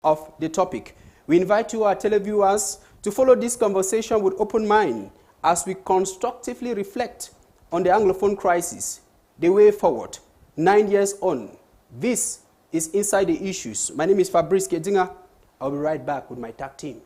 of the topic. We invite you, our televiewers, to follow this conversation with open mind as we constructively reflect on the Anglophone crisis, the way forward, 9 years on. This is Inside the Issues. My name is Fabrice Kedinga. I'll be right back with my tag team.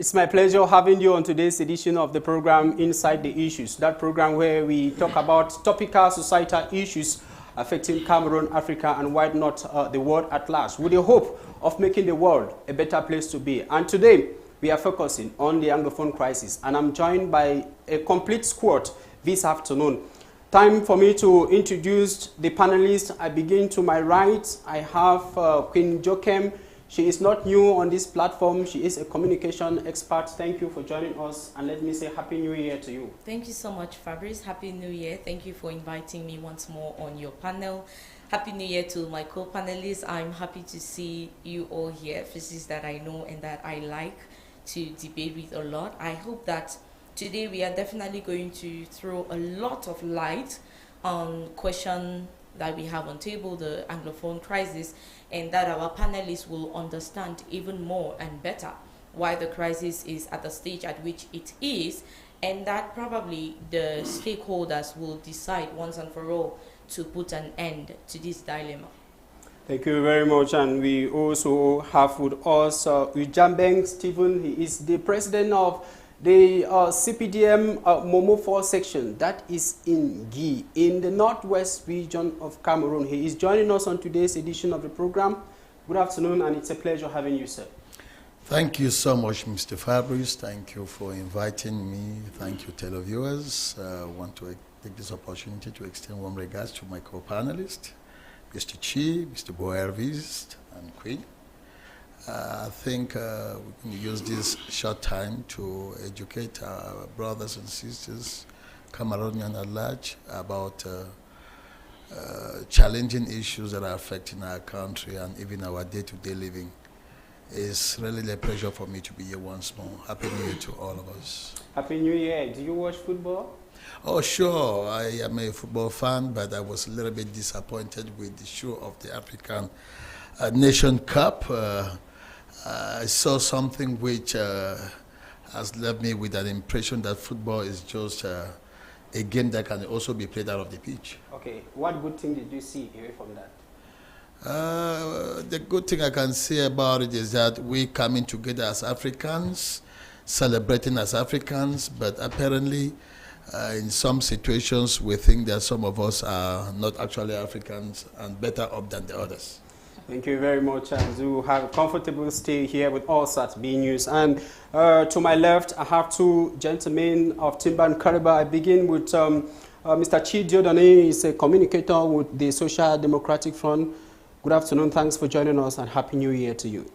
It's my pleasure having you on today's edition of the program Inside the Issues, that program where we talk about topical societal issues affecting Cameroon, Africa, and why not the world at large, with the hope of making the world a better place to be. And today, we are focusing on the Anglophone crisis, and I'm joined by a complete squad this afternoon. Time for me to introduce the panelists. I begin to my right. I have Queen Jokem. She is not new on this platform. She is a communication expert. Thank you for joining us, and let me say Happy New Year to you. Thank you so much, Fabrice. Happy New Year. Thank you for inviting me once more on your panel. Happy New Year to my co-panelists. I'm happy to see you all here, faces that I know and that I like to debate with a lot. I hope that today we are definitely going to throw a lot of light on question that we have on table, the Anglophone crisis, and that our panelists will understand even more and better why the crisis is at the stage at which it is, and that probably the stakeholders will decide once and for all to put an end to this dilemma. Thank you very much. And we also have with us Ujambeng Stephen. He is the president of the CPDM Momo 4 section, that is in Gi, in the northwest region of Cameroon. He is joining us on today's edition of the program. Good afternoon, and it's a pleasure having you, sir. Thank you so much, Mr. Fabrice. Thank you for inviting me. Thank you, televiewers. I want to take this opportunity to extend warm regards to my co-panelists, Mr. Chi, Mr. Boervist, and Queen. I think we can use this short time to educate our brothers and sisters, Cameroonian at large, about challenging issues that are affecting our country and even our day-to-day living. It's really a pleasure for me to be here once more. Happy New Year to all of us. Happy New Year. Do you watch football? Oh, sure. I am a football fan, but I was a little bit disappointed with the show of the African Nation Cup. I saw something which has left me with an impression that football is just a game that can also be played out of the pitch. Okay, what good thing did you see away from that? The good thing I can say about it is that we coming together as Africans, celebrating as Africans, but apparently in some situations we think that some of us are not actually Africans and better off than the others. Thank you very much, and do have a comfortable stay here with us at B News. And to my left, I have two gentlemen of Timban Kariba. I begin with Mr. Chi Diodone. He's a communicator with the Social Democratic Front. Good afternoon. Thanks for joining us, and Happy New Year to you.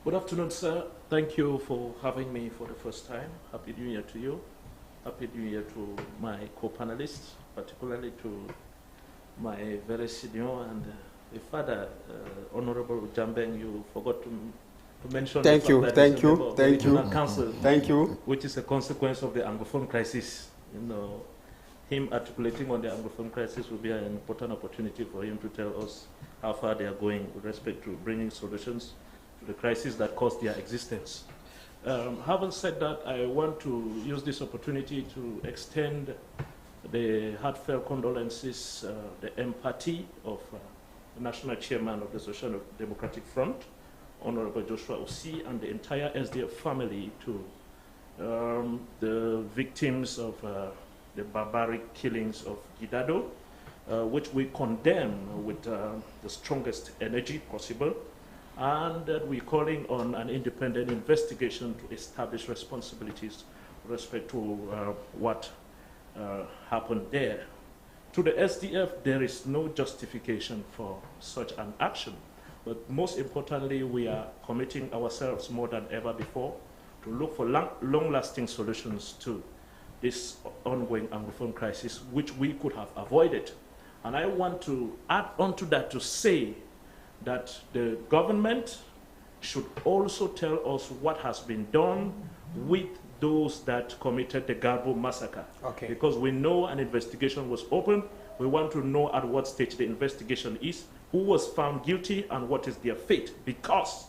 Good afternoon, sir. Thank you for having me for the first time. Happy New Year to you. Happy New Year to my co-panelists, particularly to my very senior and the father, Honorable Jambeng. You forgot to mention. Thank you, thank you, thank you, Council, thank you. Which is a consequence of the Anglophone crisis. You know, him articulating on the Anglophone crisis will be an important opportunity for him to tell us how far they are going with respect to bringing solutions to the crisis that caused their existence. Having said that, I want to use this opportunity to extend the heartfelt condolences, the empathy of the National Chairman of the Social Democratic Front Honorable Joshua Osi and the entire SDF family to the victims of the barbaric killings of Gidado, which we condemn with the strongest energy possible, and that we're calling on an independent investigation to establish responsibilities with respect to what happened there. To the SDF, there is no justification for such an action, but most importantly, we are committing ourselves more than ever before to look for long-lasting solutions to this ongoing Anglophone crisis, which we could have avoided. And I want to add on to that to say that the government should also tell us what has been done with those that committed the Garbo massacre. Okay. Because we know an investigation was opened. We want to know at what stage the investigation is, who was found guilty, and what is their fate. Because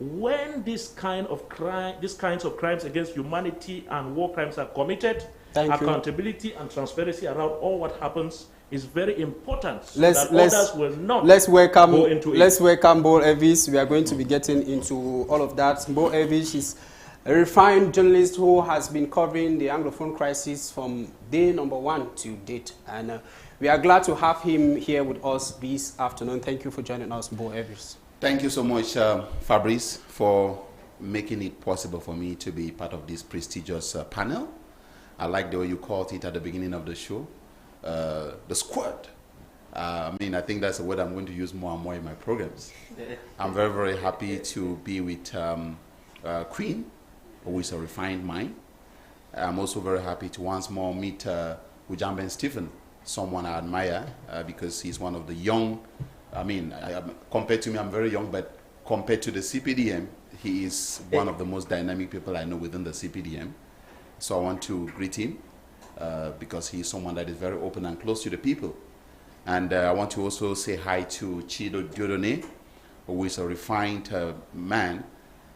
when these kinds of crimes against humanity and war crimes are committed, accountability and transparency around all what happens is very important, so that others will not go into it. Let's welcome Bo Elvis. We are going to be getting into all of that. Bo Elvis is a refined journalist who has been covering the Anglophone crisis from day #1 to date. And we are glad to have him here with us this afternoon. Thank you for joining us, Bo Elvis. Thank you so much, Fabrice, for making it possible for me to be part of this prestigious panel. I like the way you called it at the beginning of the show, the squad. I mean, I think that's a word I'm going to use more and more in my programs. I'm very, very happy to be with Queen, who is a refined mind. I'm also very happy to once more meet Ujamben Stephen, someone I admire because he's one of the young, compared to me, I'm very young, but compared to the CPDM, he is one of the most dynamic people I know within the CPDM. So I want to greet him because he's someone that is very open and close to the people. And I want to also say hi to Chido Diodone, who is a refined man.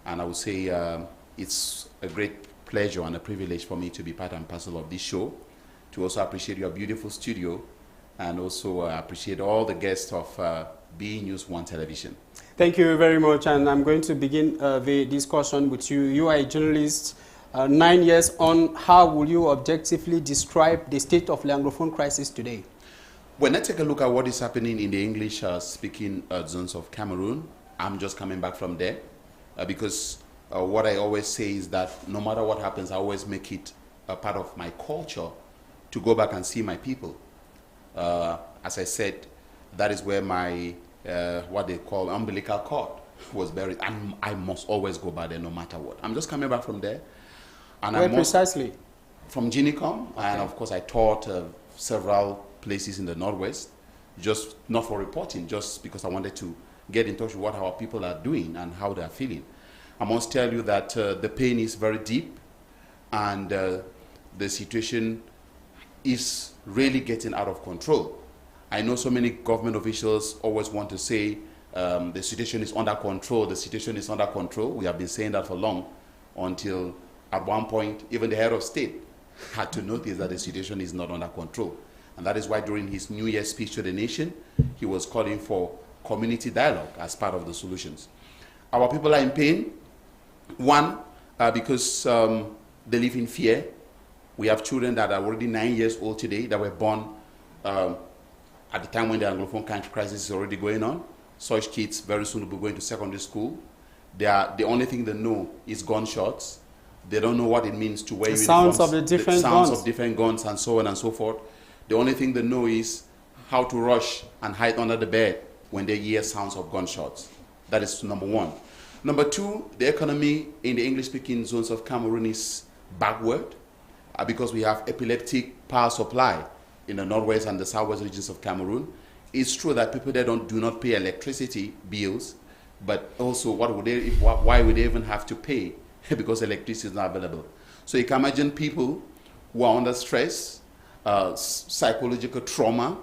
And I would say it's a great pleasure and a privilege for me to be part and parcel of this show, to also appreciate your beautiful studio, and also appreciate all the guests of BE News 1 Television. Thank you very much, and I'm going to begin the discussion with you. You are a journalist. 9 years on, how will you objectively describe the state of the Anglophone crisis today? When I take a look at what is happening in the English-speaking zones of Cameroon, I'm just coming back from there because what I always say is that no matter what happens, I always make it a part of my culture to go back and see my people. As I said, that is where my, what they call umbilical cord was buried. And I must always go back there no matter what. I'm just coming back from there. And where precisely? From Ginicom. Okay. And of course I taught several places in the Northwest, just not for reporting, just because I wanted to get in touch with what our people are doing and how they are feeling. I must tell you that the pain is very deep, and the situation is really getting out of control. I know so many government officials always want to say the situation is under control, the situation is under control. We have been saying that for long, until at one point, even the head of state had to notice that the situation is not under control. And that is why during his New Year's speech to the nation, he was calling for community dialogue as part of the solutions. Our people are in pain. One, because they live in fear. We have children that are already 9 years old today that were born at the time when the Anglophone crisis is already going on. Such kids very soon will be going to secondary school. The only thing they know is gunshots. They don't know what it means to wear uniforms. Sounds of the different sounds guns. of different guns and so on and so forth. The only thing they know is how to rush and hide under the bed when they hear sounds of gunshots. That is number one. Number two, the economy in the English-speaking zones of Cameroon is backward because we have epileptic power supply in the northwest and the southwest regions of Cameroon. It's true that people there do not pay electricity bills, but also why would they even have to pay because electricity is not available? So you can imagine people who are under stress, psychological trauma.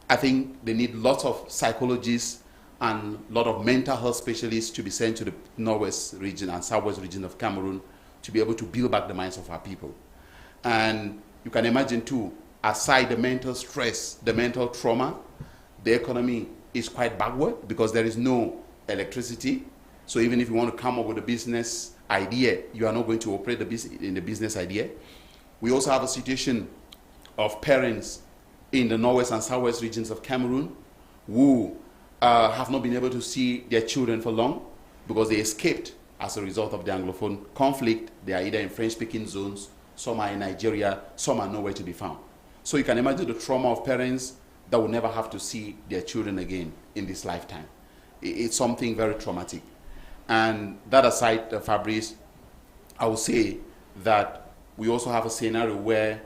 I think they need lots of psychologists and a lot of mental health specialists to be sent to the northwest region and southwest region of Cameroon to be able to build back the minds of our people. And you can imagine too, aside the mental stress, the mental trauma, the economy is quite backward because there is no electricity. So even if you want to come up with a business idea, you are not going to operate in the business idea. We also have a situation of parents in the northwest and southwest regions of Cameroon who have not been able to see their children for long because they escaped as a result of the Anglophone conflict. They are either in French-speaking zones, some are in Nigeria, some are nowhere to be found. So you can imagine the trauma of parents that will never have to see their children again in this lifetime. It's something very traumatic. And that aside, Fabrice, I would say that we also have a scenario where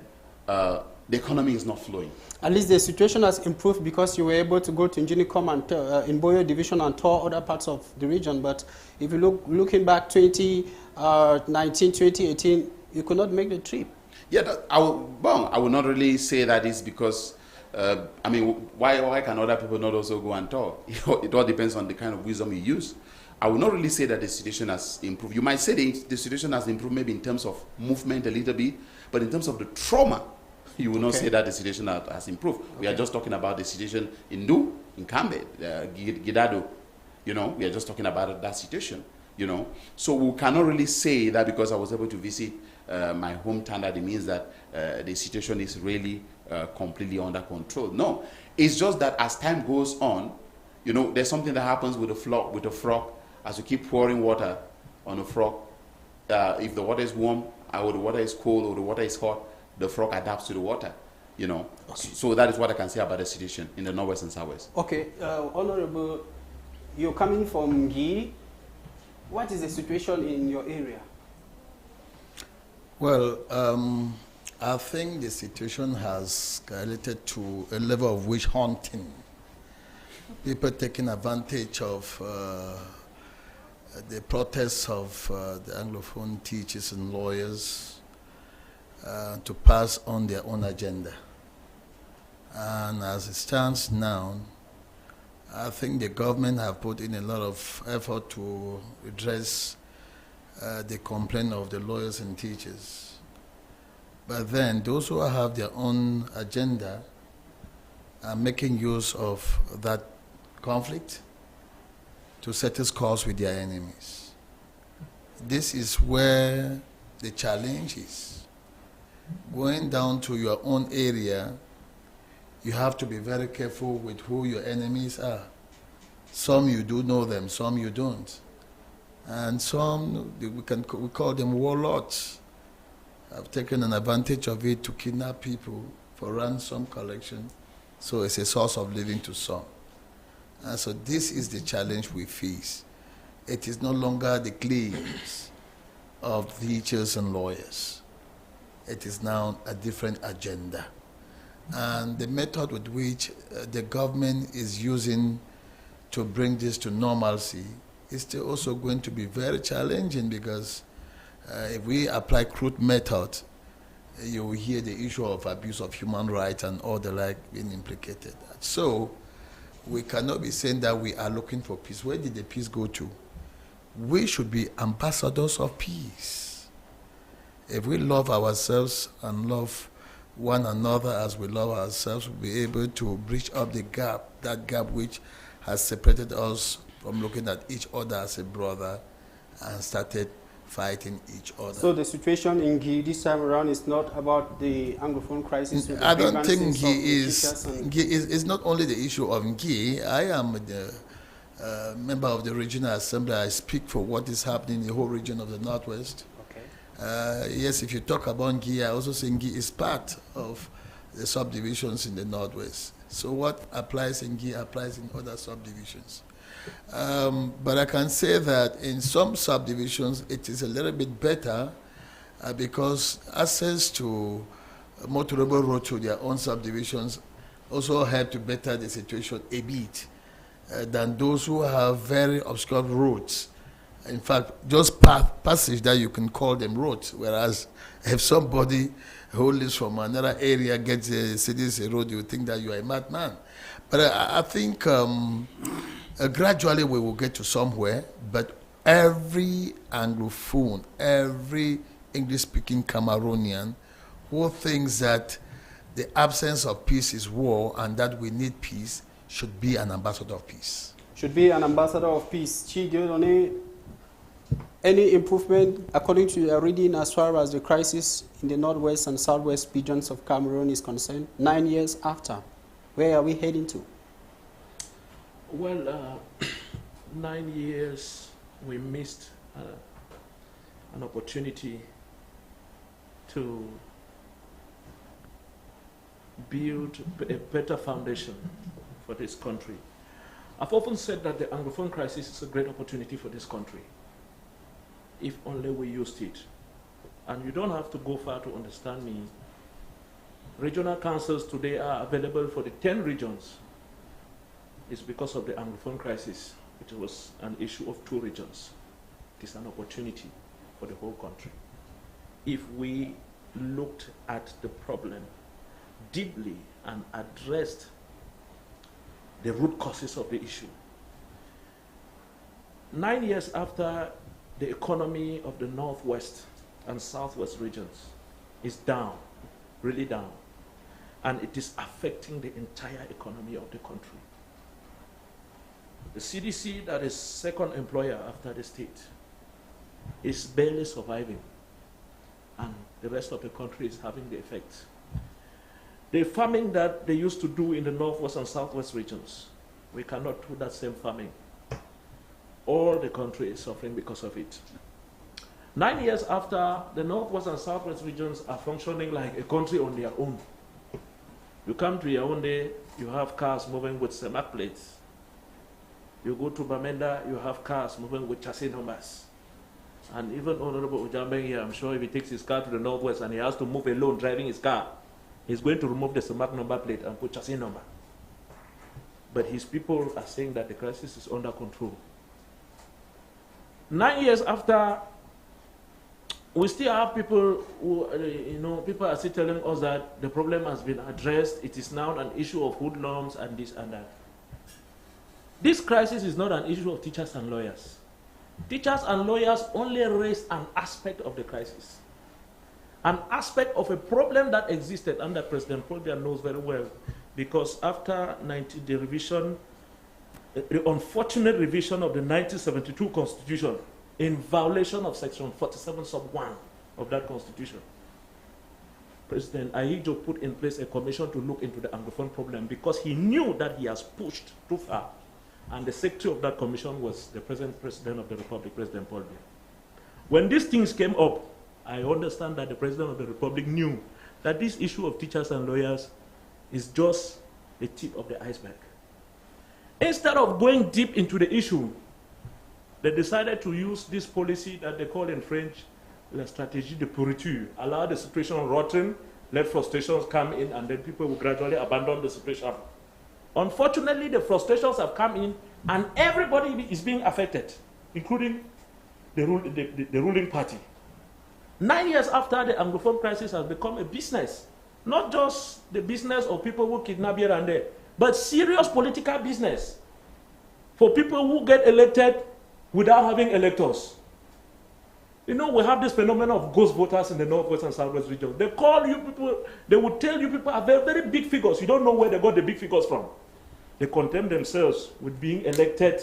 the economy is not flowing. At least the situation has improved because you were able to go to Njinicom and in Boyo Division and tour other parts of the region. But if you looking back 2019, 2018, you could not make the trip. Yeah, I will not really say that is because, I mean, why can other people not also go and tour? It all depends on the kind of wisdom you use. I will not really say that the situation has improved. You might say the situation has improved maybe in terms of movement a little bit, but in terms of the trauma, you will not say that the situation has improved. Okay. We are just talking about the situation in NOUS, in Cambe, Gidado. You know, we are just talking about that situation, you know. So we cannot really say that because I was able to visit my hometown that it means that the situation is really completely under control. No, it's just that as time goes on, you know, there's something that happens with a frog. As you keep pouring water on a frog, if the water is warm, or the water is cold, or the water is hot, the frog adapts to the water, you know. Okay. So that is what I can say about the situation in the northwest and southwest. Okay, Honorable, you're coming from Guy. What is the situation in your area? Well, I think the situation has escalated to a level of witch hunting. People taking advantage of the protests of the Anglophone teachers and lawyers to pass on their own agenda. And as it stands now, I think the government have put in a lot of effort to address the complaint of the lawyers and teachers. But then those who have their own agenda are making use of that conflict to settle scores with their enemies. This is where the challenge is. Going down to your own area, you have to be very careful with who your enemies are. Some you do know them, some you don't. And some, we call them warlords, have taken an advantage of it to kidnap people for ransom collection. So it's a source of living to some. And so this is the challenge we face. It is no longer the claims of teachers and lawyers. It is now a different agenda. And the method with which the government is using to bring this to normalcy is still also going to be very challenging because if we apply crude method, you will hear the issue of abuse of human rights and all the like being implicated. So we cannot be saying that we are looking for peace. Where did the peace go to? We should be ambassadors of peace. If we love ourselves and love one another as we love ourselves, we'll be able to bridge up the gap, that gap which has separated us from looking at each other as a brother and started fighting each other. So the situation in Guy this time around is not about the Anglophone crisis? I don't think Guy is not only the issue of Guy. I am the member of the Regional Assembly. I speak for what is happening in the whole region of the Northwest. Okay. Yes, if you talk about Guy, I also think Guy is part of the subdivisions in the Northwest. So what applies in Guy applies in other subdivisions. But I can say that in some subdivisions it is a little bit better because access to motorable road to their own subdivisions also help to better the situation a bit than those who have very obscure roads. In fact, just passage that you can call them roads, whereas if somebody who lives from another area gets a city road, you think that you are a madman. But I think gradually we will get to somewhere, but every Anglophone, every English-speaking Cameroonian who thinks that the absence of peace is war and that we need peace should be an ambassador of peace. Should be an ambassador of peace. Chidiodone, Any improvement according to your reading as far as the crisis in the northwest and southwest regions of Cameroon is concerned, 9 years after? Where are we heading to? Well, 9 years we missed an opportunity to build a better foundation for this country. I've often said that the Anglophone crisis is a great opportunity for this country, if only we used it. And you don't have to go far to understand me. Regional councils today are available for the 10 regions. It's because of the Anglophone crisis, which was an issue of 2 regions. It is an opportunity for the whole country. If we looked at the problem deeply and addressed the root causes of the issue. 9 years after, the economy of the northwest and southwest regions is down, really down, and it is affecting the entire economy of the country. The CDC, that is second employer after the state, is barely surviving, and the rest of the country is having the effect. The farming that they used to do in the northwest and southwest regions, we cannot do that same farming. All the country is suffering because of it. 9 years after, the northwest and southwest regions are functioning like a country on their own. You come to Yaoundé, you have cars moving with CEMAC plates. You go to Bamenda, you have cars moving with chassis numbers. And even Honorable Ujambeng here, I'm sure if he takes his car to the northwest and he has to move alone driving his car, he's going to remove the CEMAC number plate and put chassis number. But his people are saying that the crisis is under control. 9 years after, we still have people who, people are still telling us that the problem has been addressed. It is now an issue of hoodlums and this and that. This crisis is not an issue of teachers and lawyers. Teachers and lawyers only raised an aspect of the crisis. An aspect of a problem that existed, and that President Paul Biya knows very well, because after the revision, the unfortunate revision of the 1972 Constitution in violation of Section 47 sub 1 of that Constitution, President Ahijo put in place a commission to look into the Anglophone problem because he knew that he has pushed too far. And the secretary of that commission was the present President of the Republic, President Paul Biya. When these things came up, I understand that the President of the Republic knew that this issue of teachers and lawyers is just the tip of the iceberg. Instead of going deep into the issue, they decided to use this policy that they call in French la stratégie de pourriture. Allow the situation rotten, let frustrations come in, and then people will gradually abandon the situation. Unfortunately, the frustrations have come in, and everybody is being affected, including the ruling party. 9 years after, the Anglophone crisis has become a business. Not just the business of people who kidnap here and there, but serious political business for people who get elected without having electors. We have this phenomenon of ghost voters in the northwest and southwest region. They call you people, they will tell you people are very, very big figures. You don't know where they got the big figures from. They content themselves with being elected,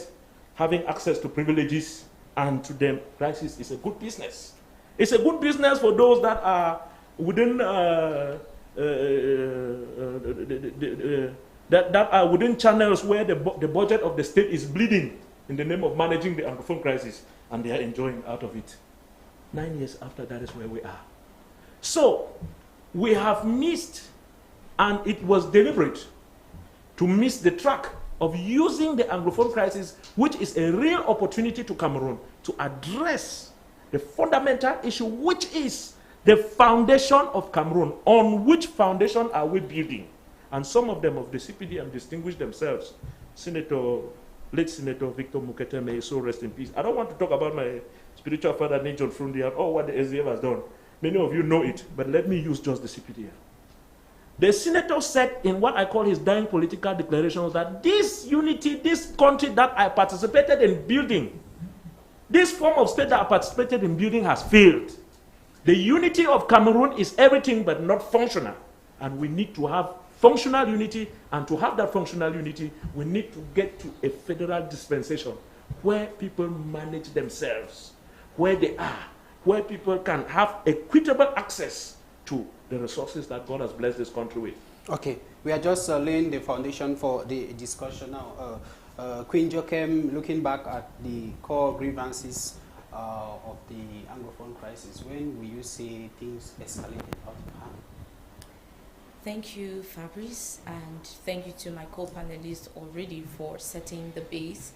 having access to privileges, and to them, crisis is a good business. It's a good business for those that are within that are within channels where the budget of the state is bleeding in the name of managing the Anglophone crisis, and they are enjoying out of it. 9 years after, that is where we are. So, we have missed, and it was deliberate, to miss the track of using the Anglophone crisis, which is a real opportunity to Cameroon, to address the fundamental issue, which is the foundation of Cameroon. On which foundation are we building? And some of them of the CPDM distinguished themselves. Late Senator Victor Mukete, may so rest in peace. I don't want to talk about my spiritual father, John Frundi, and what the SDF has done. Many of you know it, but let me use just the CPDM. The senator said in what I call his dying political declarations that this unity, this country that I participated in building, this form of state that I participated in building has failed. The unity of Cameroon is everything but not functional. And we need to have functional unity, and to have that functional unity, we need to get to a federal dispensation where people manage themselves, where they are, where people can have equitable access to the resources that God has blessed this country with. Okay, we are just laying the foundation for the discussion now. Queen Jokem, looking back at the core grievances of the Anglophone crisis, when will you say things escalated out of hand? Thank you, Fabrice, and thank you to my co-panelists already for setting the base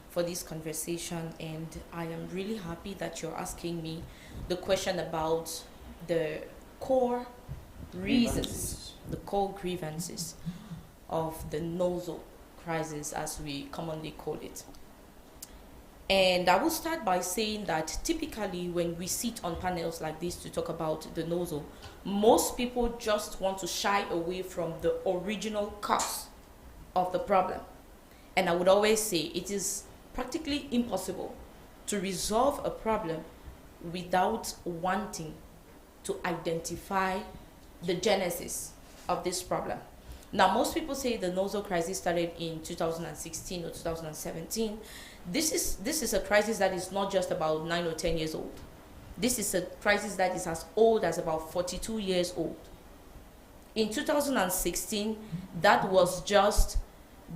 for this conversation. And I am really happy that you're asking me the question about the core reasons, the core grievances of the NOUS crisis, as we commonly call it. And I will start by saying that typically when we sit on panels like this to talk about the NOUS, most people just want to shy away from the original cause of the problem. And I would always say it is practically impossible to resolve a problem without wanting to identify the genesis of this problem. Now, most people say the NOUS crisis started in 2016 or 2017. This is a crisis that is not just about 9 or 10 years old. This is a crisis that is as old as about 42 years old. In 2016, that was just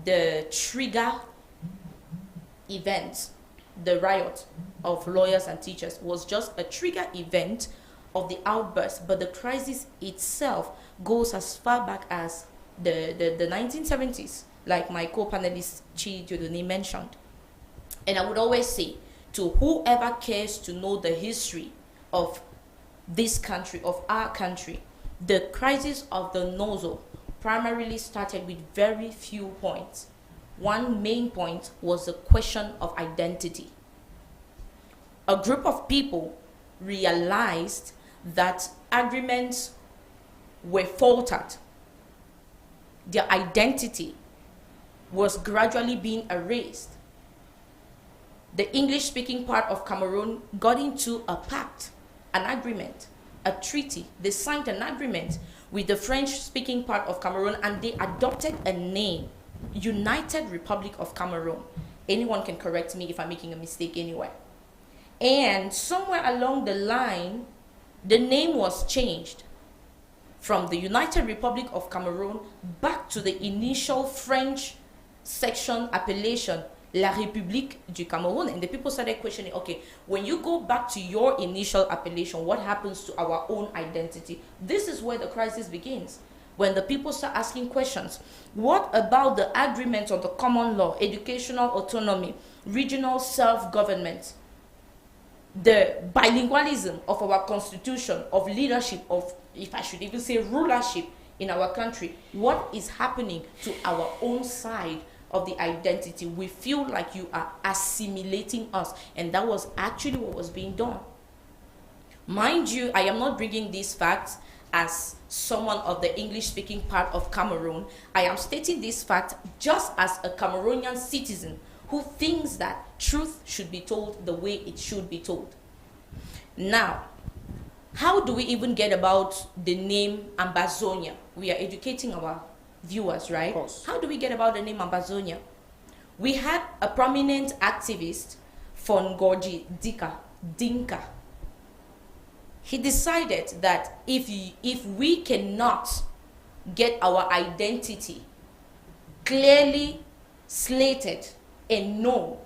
the trigger event. The riot of lawyers and teachers was just a trigger event of the outburst, but the crisis itself goes as far back as the 1970s, like my co-panelist Chi Jodoni mentioned. And I would always say to whoever cares to know the history of this country, of our country, the crisis of the NOUS primarily started with very few points. One main point was the question of identity. A group of people realized that agreements were faltered. Their identity was gradually being erased. The English-speaking part of Cameroon got into a pact, an agreement, a treaty. They signed an agreement with the French-speaking part of Cameroon, and they adopted a name, United Republic of Cameroon. Anyone can correct me if I'm making a mistake anywhere. And somewhere along the line, the name was changed from the United Republic of Cameroon back to the initial French section appellation, La République du Cameroun. And the people started questioning, okay, when you go back to your initial appellation, what happens to our own identity? This is where the crisis begins. When the people start asking questions, what about the agreement on the common law, educational autonomy, regional self-government, the bilingualism of our constitution, of leadership, of, if I should even say, rulership in our country? What is happening to our own side of the identity? We feel like you are assimilating us, and that was actually what was being done. Mind you, I am not bringing these facts as someone of the English-speaking part of Cameroon. I am stating this fact just as a Cameroonian citizen who thinks that truth should be told the way it should be told. Now, how do we even get about the name Ambazonia? We are educating our viewers, right? Of course. How do we get about the name Ambazonia? We had a prominent activist, Fongorji Dinka. He decided that if we cannot get our identity clearly slated and known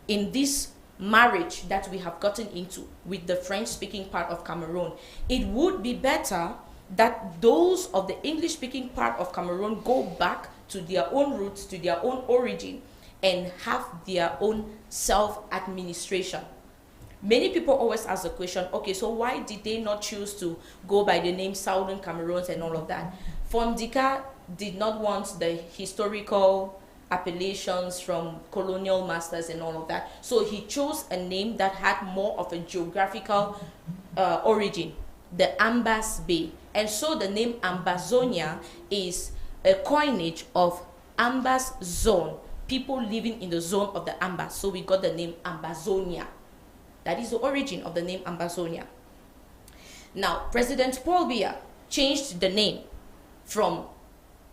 in this marriage that we have gotten into with the French-speaking part of Cameroon, it would be better that those of the English-speaking part of Cameroon go back to their own roots, to their own origin, and have their own self-administration. Many people always ask the question, okay, so why did they not choose to go by the name Southern Cameroons and all of that? Fondika did not want the historical appellations from colonial masters and all of that. So he chose a name that had more of a geographical origin, the Ambas Bay. And so the name Ambazonia is a coinage of Ambas zone, people living in the zone of the Ambas. So we got the name Ambazonia. That is the origin of the name Ambazonia. Now, President Paul Biya changed the name from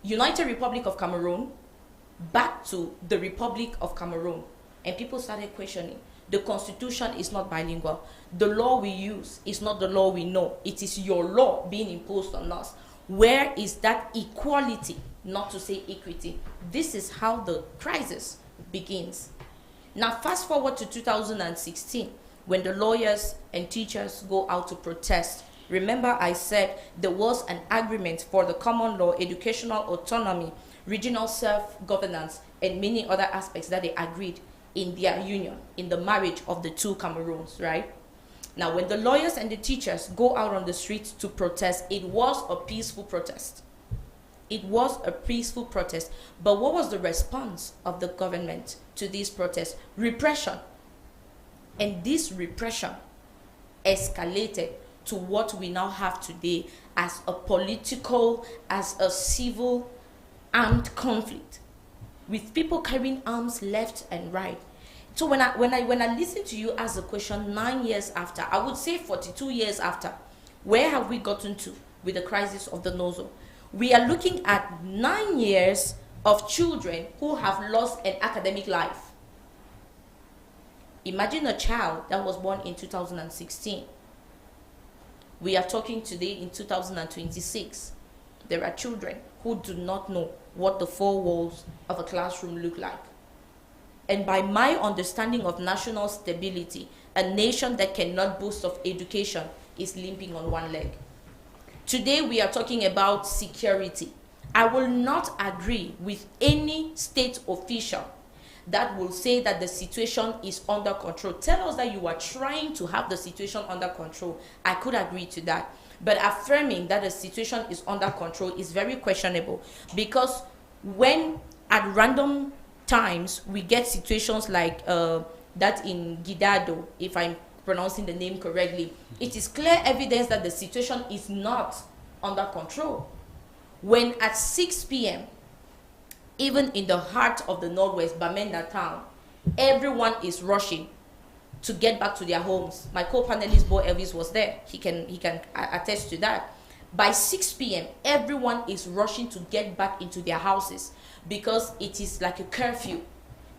United Republic of Cameroon back to the Republic of Cameroon. And people started questioning, The constitution is not bilingual. The law we use is not the law we know. It is your law being imposed on us. Where is that equality, not to say equity? This is how the crisis begins. Now, fast forward to 2016, when the lawyers and teachers go out to protest. Remember, I said there was an agreement for the common law, educational autonomy, regional self-governance, and many other aspects that they agreed in their union, in the marriage of the two Cameroons, right? Now, when the lawyers and the teachers go out on the streets to protest, it was a peaceful protest. It was a peaceful protest. But what was the response of the government to this protest? Repression. And this repression escalated to what we now have today as a political, as a civil armed conflict, with people carrying arms left and right. So when I listen to you ask the question 9 years after, I would say 42 years after, where have we gotten to with the crisis of the NOUS? We are looking at 9 years of children who have lost an academic life. Imagine a child that was born in 2016. We are talking today in 2026. There are children who do not know what the four walls of a classroom look like. And by my understanding of national stability, a nation that cannot boast of education is limping on one leg. Today we are talking about security. I will not agree with any state official that will say that the situation is under control. Tell us that you are trying to have the situation under control. I could agree to that. But affirming that the situation is under control is very questionable, because when at random times we get situations like that in Gidado, if I'm pronouncing the name correctly, it is clear evidence that the situation is not under control. When at 6 p.m., even in the heart of the Northwest, Bamenda town, everyone is rushing to get back to their homes. My co-panelist, Bo Elvis, was there. He can attest to that. By 6 p.m., everyone is rushing to get back into their houses because it is like a curfew.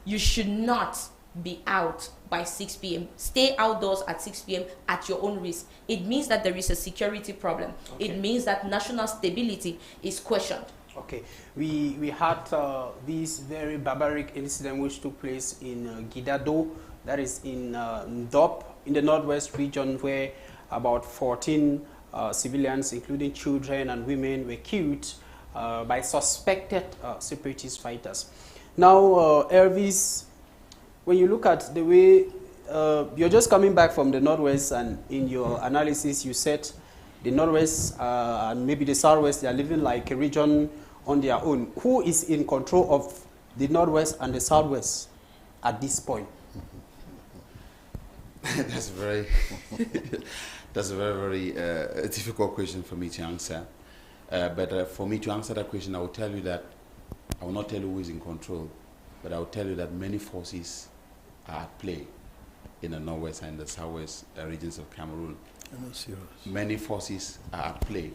You should not be out by 6 p.m. Stay outdoors at 6 p.m. at your own risk. It means that there is a security problem. Okay. It means that national stability is questioned. Okay, we had this very barbaric incident which took place in Gidado, that is in Ndop, in the Northwest region, where about 14 civilians, including children and women, were killed by suspected separatist fighters. Now, Elvis, when you look at the way, you're just coming back from the Northwest, and in your analysis you said the Northwest and maybe the Southwest, they are living like a region on their own. Who is in control of the Northwest and the Southwest at this point? That's a very difficult question for me to answer. But for me to answer that question, I will tell you that I will not tell you who is in control, but I will tell you that many forces are at play in the Northwest and the Southwest regions of Cameroon. Many forces are at play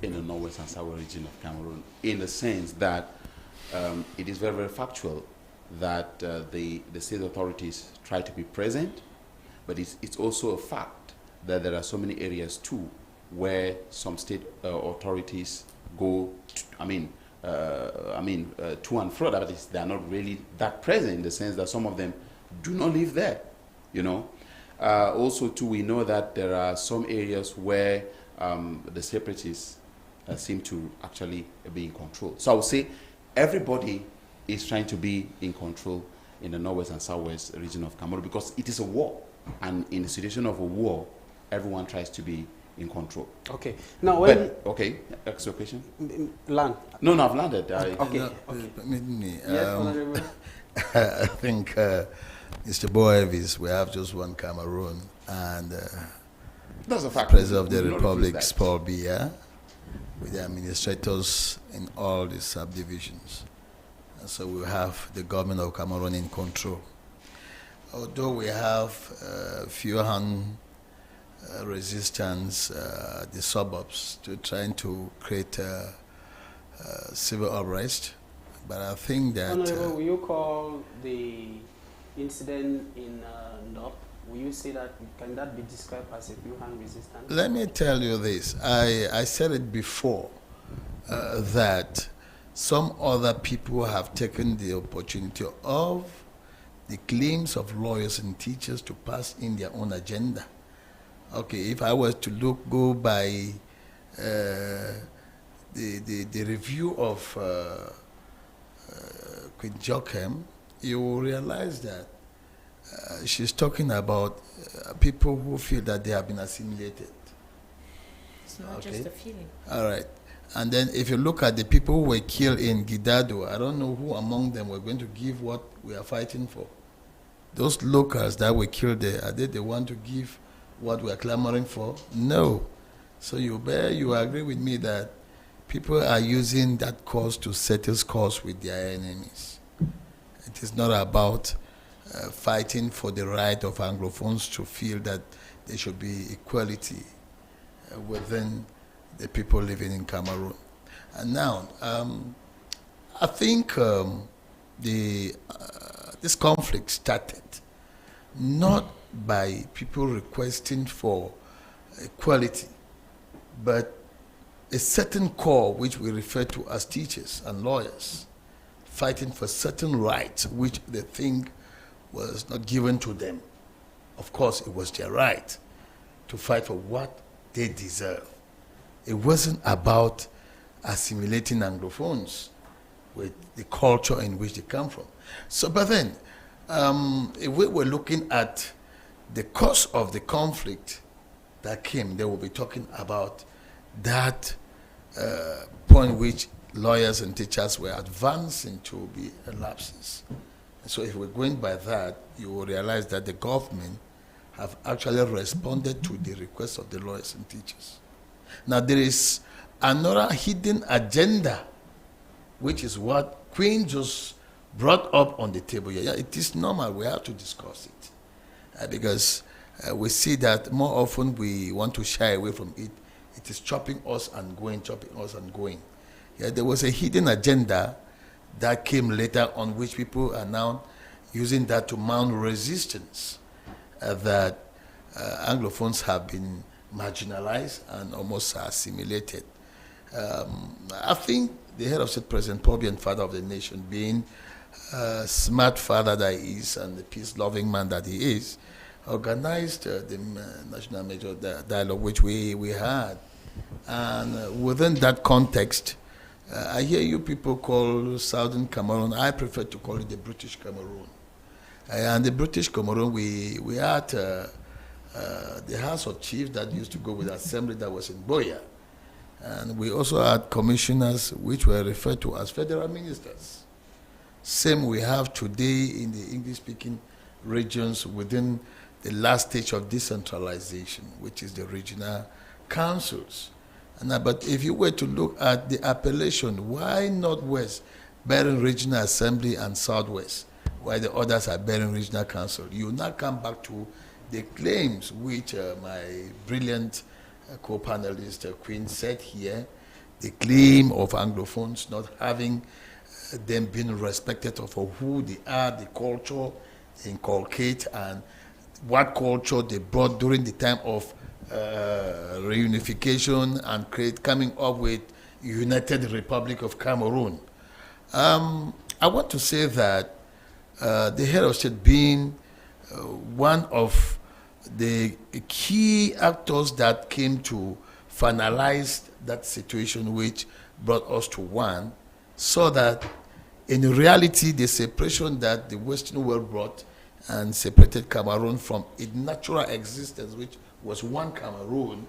in the Northwest and Southwest region of Cameroon, in the sense that it is very, very factual that the state authorities try to be present, but it's also a fact that there are so many areas too where some state authorities go to and fro, but they are not really that present, in the sense that some of them do not live there, you know. Also too, we know that there are some areas where the separatists seem to actually be in control. So I would say everybody is trying to be in control in the Northwest and Southwest region of Cameroon, because it is a war, and in the situation of a war, everyone tries to be in control. Okay. Now, okay, next question. Land. No, I've landed. Okay. Yes, I think Mr. Boevis, we have just one Cameroon, and that's a fact. President of the Republic, Paul Biya, with the administrators in all the subdivisions. And so we have the government of Cameroon in control. Although we have few hand resistance, the suburbs, to trying to create civil unrest, but I think that... will you call the incident in NOP, will you say that, can that be described as a Wuhan resistance? Let me tell you this. I said it before that some other people have taken the opportunity of the claims of lawyers and teachers to pass in their own agenda. Okay, if I was to go by the review of Queen Joachim, you will realize that she's talking about people who feel that they have been assimilated. It's not just a feeling. All right. And then if you look at the people who were killed in Gidado, I don't know who among them were going to give what we are fighting for. Those locals that were killed there, are they the one to give what we are clamoring for? No. So you agree with me that people are using that cause to settle scores with their enemies. It is not about fighting for the right of Anglophones to feel that there should be equality within the people living in Cameroon. And now, I think this conflict started not by people requesting for equality, but a certain core which we refer to as teachers and lawyers fighting for certain rights which they think was not given to them. Of course, it was their right to fight for what they deserve. It wasn't about assimilating Anglophones with the culture in which they come from. So, but then, if we were looking at the cause of the conflict that came, they will be talking about that point which lawyers and teachers were advancing to be lapses. So if we're going by that, you will realize that the government have actually responded to the requests of the lawyers and teachers. Now there is another hidden agenda, which is what Queen just brought up on the table here. Yeah, it is normal, we have to discuss it. Because we see that more often we want to shy away from it. It is chopping us and going, chopping us and going. Yeah, there was a hidden agenda that came later on, which people are now using that to mount resistance, that Anglophones have been marginalized and almost assimilated. I think the head of state, President Pobi, and father of the nation, being a smart father that he is and the peace-loving man that he is, organized the National Major Dialogue, which we had. And within that context, I hear you people call Southern Cameroon, I prefer to call it the British Cameroon. And the British Cameroon, we had the House of Chiefs that used to go with the assembly that was in Boya. And we also had commissioners which were referred to as federal ministers. Same we have today in the English-speaking regions within the last stage of decentralization, which is the regional councils. But if you were to look at the appellation, why Northwest bearing regional assembly and Southwest, while the others are bearing regional council? You now come back to the claims which my brilliant co-panelist Queen said here, the claim of Anglophones not having them being respected for who they are, the culture they inculcate, and what culture they brought during the time of reunification and coming up with United Republic of Cameroon. I want to say that the head of state being one of the key actors that came to finalize that situation, which brought us to one, so that in reality the separation that the Western world brought and separated Cameroon from its natural existence, which was one Cameroon,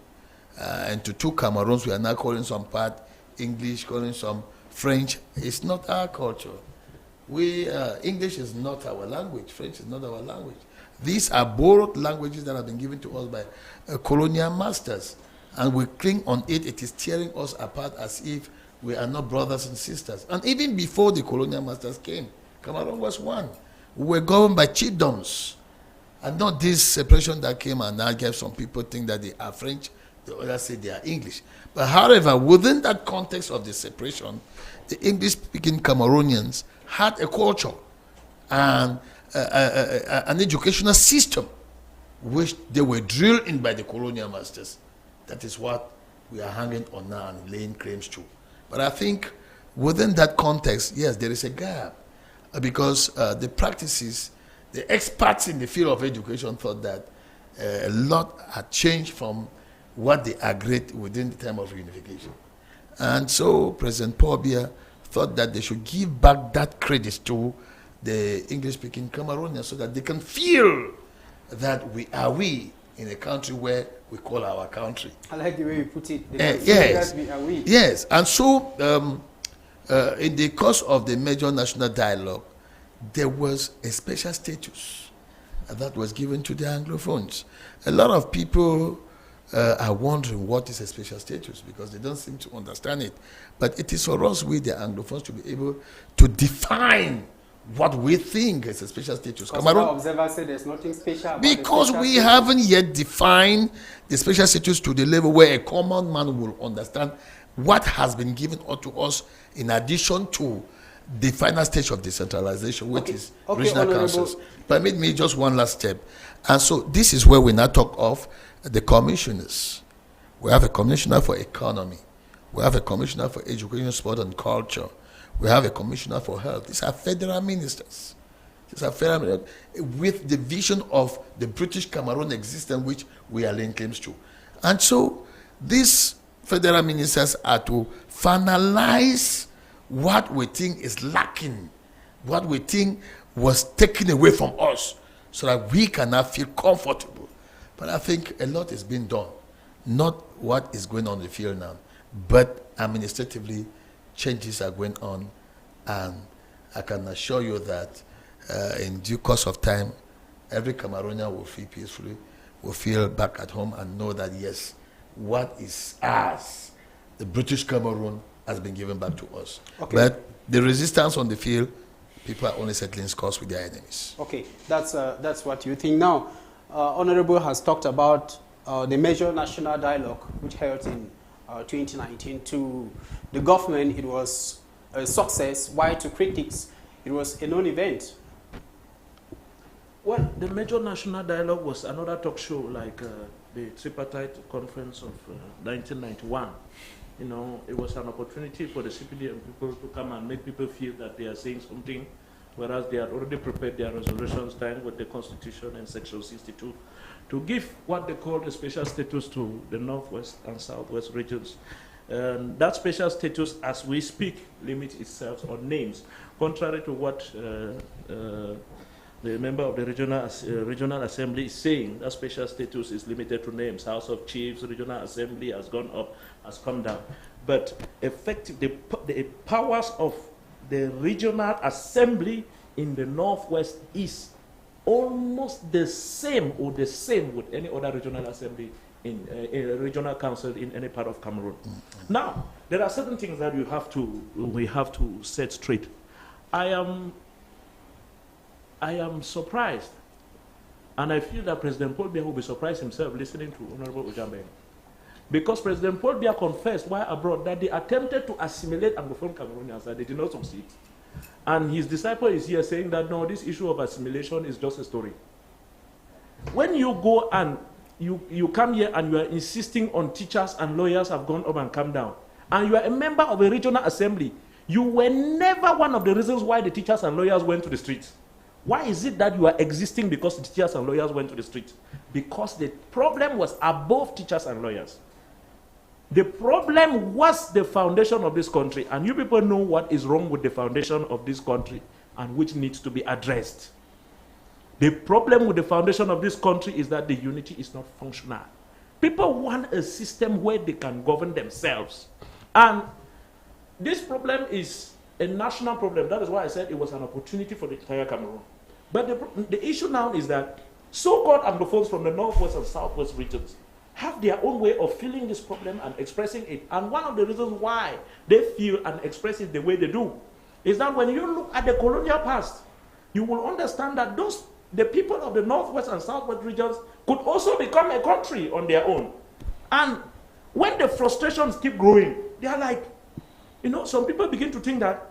into two Cameroons. We are now calling some part English, calling some French. It's not our culture. English is not our language. French is not our language. These are borrowed languages that have been given to us by colonial masters. And we cling on it. It is tearing us apart as if we are not brothers and sisters. And even before the colonial masters came, Cameroon was one. We were governed by chiefdoms. And not this separation that came and now gave some people think that they are French, the others say they are English. But however, within that context of the separation, the English-speaking Cameroonians had a culture. And an educational system which they were drilled in by the colonial masters. That is what we are hanging on now and laying claims to. But I think within that context, yes, there is a gap because the practices, the experts in the field of education thought that a lot had changed from what they agreed within the time of reunification. And so President Paul Biya thought that they should give back that credit to the English-speaking Cameroonians so that they can feel that we in a country where we call our country. I like the way you put it. Yes. That we are we. Yes. And so in the course of the major national dialogue, there was a special status that was given to the Anglophones. A lot of people are wondering what is a special status because they don't seem to understand it. But it is for us, we the Anglophones, to be able to define what we think is a special status. Cameroon observers say there's nothing special about because we haven't yet defined the special status to the level where a common man will understand what has been given to us in addition to the final stage of decentralization, which is regional councils. Permit me just one last step. And so this is where we now talk of the commissioners. We have a commissioner for economy. We have a commissioner for education, sport, and culture. We have a commissioner for health. These are federal ministers. These are federal ministers with the vision of the British Cameroon existence, which we are laying claims to. And so these federal ministers are to finalize what we think is lacking, what we think was taken away from us, so that we can now feel comfortable. But I think a lot is being done. Not what is going on in the field now, but administratively, changes are going on, and I can assure you that in due course of time, every Cameroonian will feel peacefully, will feel back at home and know that, yes, what is ours, the British Cameroon, has been given back to us. Okay. But the resistance on the field, people are only settling scores with their enemies. Okay, that's what you think. Now, Honorable has talked about the major national dialogue, which held in 2019. To the government, it was a success, while to critics, it was a non-event. Well, the major national dialogue was another talk show like the tripartite conference of 1991. You know, it was an opportunity for the civilian people to come and make people feel that they are saying something, whereas they had already prepared their resolutions time with the Constitution and Section 62 to give what they called a special status to the Northwest and Southwest regions. That special status, as we speak, limits itself on names, contrary to what the member of the regional assembly is saying. That special status is limited to names. House of Chiefs, regional assembly has gone up, has come down. But effective, the powers of the regional assembly in the Northwest is almost the same or the same with any other regional assembly in a regional council in any part of Cameroon. Mm-hmm. Now, there are certain things that we have to set straight. I am surprised, and I feel that President Paul Biya will be surprised himself listening to Honorable Ojambe. Because President Paul Biya confessed while abroad that they attempted to assimilate Anglophone Cameroonians and they did not succeed. And his disciple is here saying that no, this issue of assimilation is just a story. When you go and you come here and you are insisting on teachers and lawyers have gone up and come down, and you are a member of a regional assembly, you were never one of the reasons why the teachers and lawyers went to the streets. Why is it that you are existing because the teachers and lawyers went to the street? Because the problem was above teachers and lawyers. The problem was the foundation of this country, and you people know what is wrong with the foundation of this country and which needs to be addressed. The problem with the foundation of this country is that the unity is not functional. People want a system where they can govern themselves. And this problem is a national problem. That is why I said it was an opportunity for the entire Cameroon. But the issue now is that so-called Anglophones from the Northwest and Southwest regions have their own way of feeling this problem and expressing it. And one of the reasons why they feel and express it the way they do is that when you look at the colonial past, you will understand that the people of the Northwest and Southwest regions could also become a country on their own. And when the frustrations keep growing, they are like, you know, some people begin to think that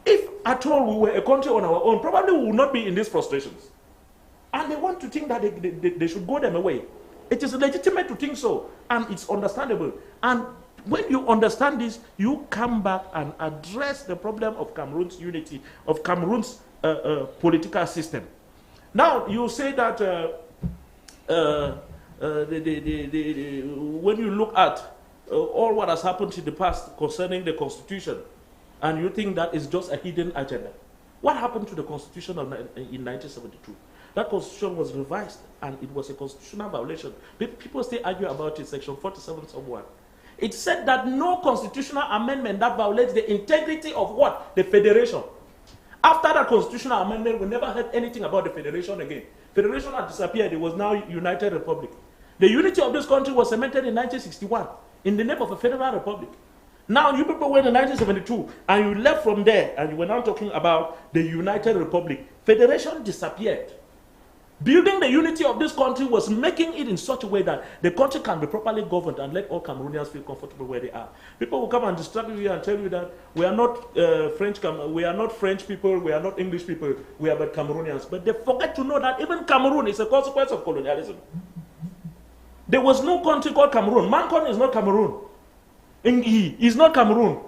If at all we were a country on our own, probably we would not be in these frustrations. And they want to think that they should go them away. It is legitimate to think so, and it's understandable. And when you understand this, you come back and address the problem of Cameroon's unity, of Cameroon's political system. Now, you say that when you look at all what has happened in the past concerning the Constitution, and you think that is just a hidden agenda. What happened to the Constitution in 1972? That Constitution was revised, and it was a constitutional violation. People still argue about it, Section 47 somewhere. It said that no constitutional amendment that violates the integrity of what? The federation. After that constitutional amendment, we never heard anything about the federation again. Federation had disappeared. It was now United Republic. The unity of this country was cemented in 1961 in the name of a federal republic. Now, you people went in 1972, and you left from there, and you were now talking about the United Republic. Federation disappeared. Building the unity of this country was making it in such a way that the country can be properly governed and let all Cameroonians feel comfortable where they are. People will come and distract you and tell you that we are not French people, we are not English people, we are but Cameroonians. But they forget to know that even Cameroon is a consequence of colonialism. There was no country called Cameroon. Mancon is not Cameroon. Nghi is not Cameroon.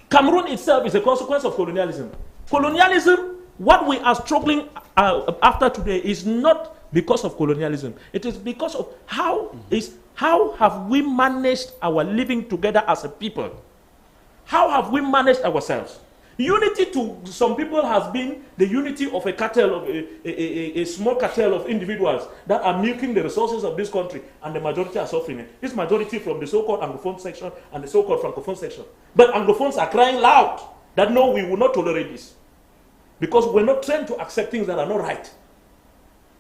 Cameroon itself is a consequence of colonialism. Colonialism, what we are struggling after today, is not because of colonialism. It is because of how have we managed our living together as a people? How have we managed ourselves? Unity to some people has been the unity of a cartel, of a small cartel of individuals that are milking the resources of this country, and the majority are suffering it. This majority from the so-called Anglophone section and the so-called Francophone section. But Anglophones are crying loud that no, we will not tolerate this. Because we're not trained to accept things that are not right.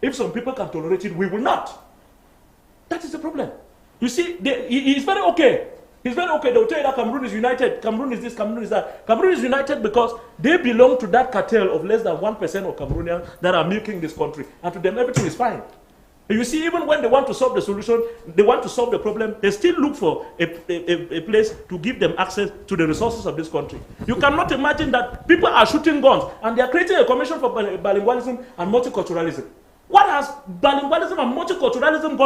If some people can tolerate it, we will not. That is the problem. You see, it's very okay. It's very okay. They'll tell you that Cameroon is united. Cameroon is this, Cameroon is that. Cameroon is united because they belong to that cartel of less than 1% of Cameroonians that are milking this country. And to them, everything is fine. You see, even when they want to solve the solution, they want to solve the problem, they still look for a place to give them access to the resources of this country. You cannot imagine that people are shooting guns and they are creating a commission for bilingualism and multiculturalism. What has bilingualism and multiculturalism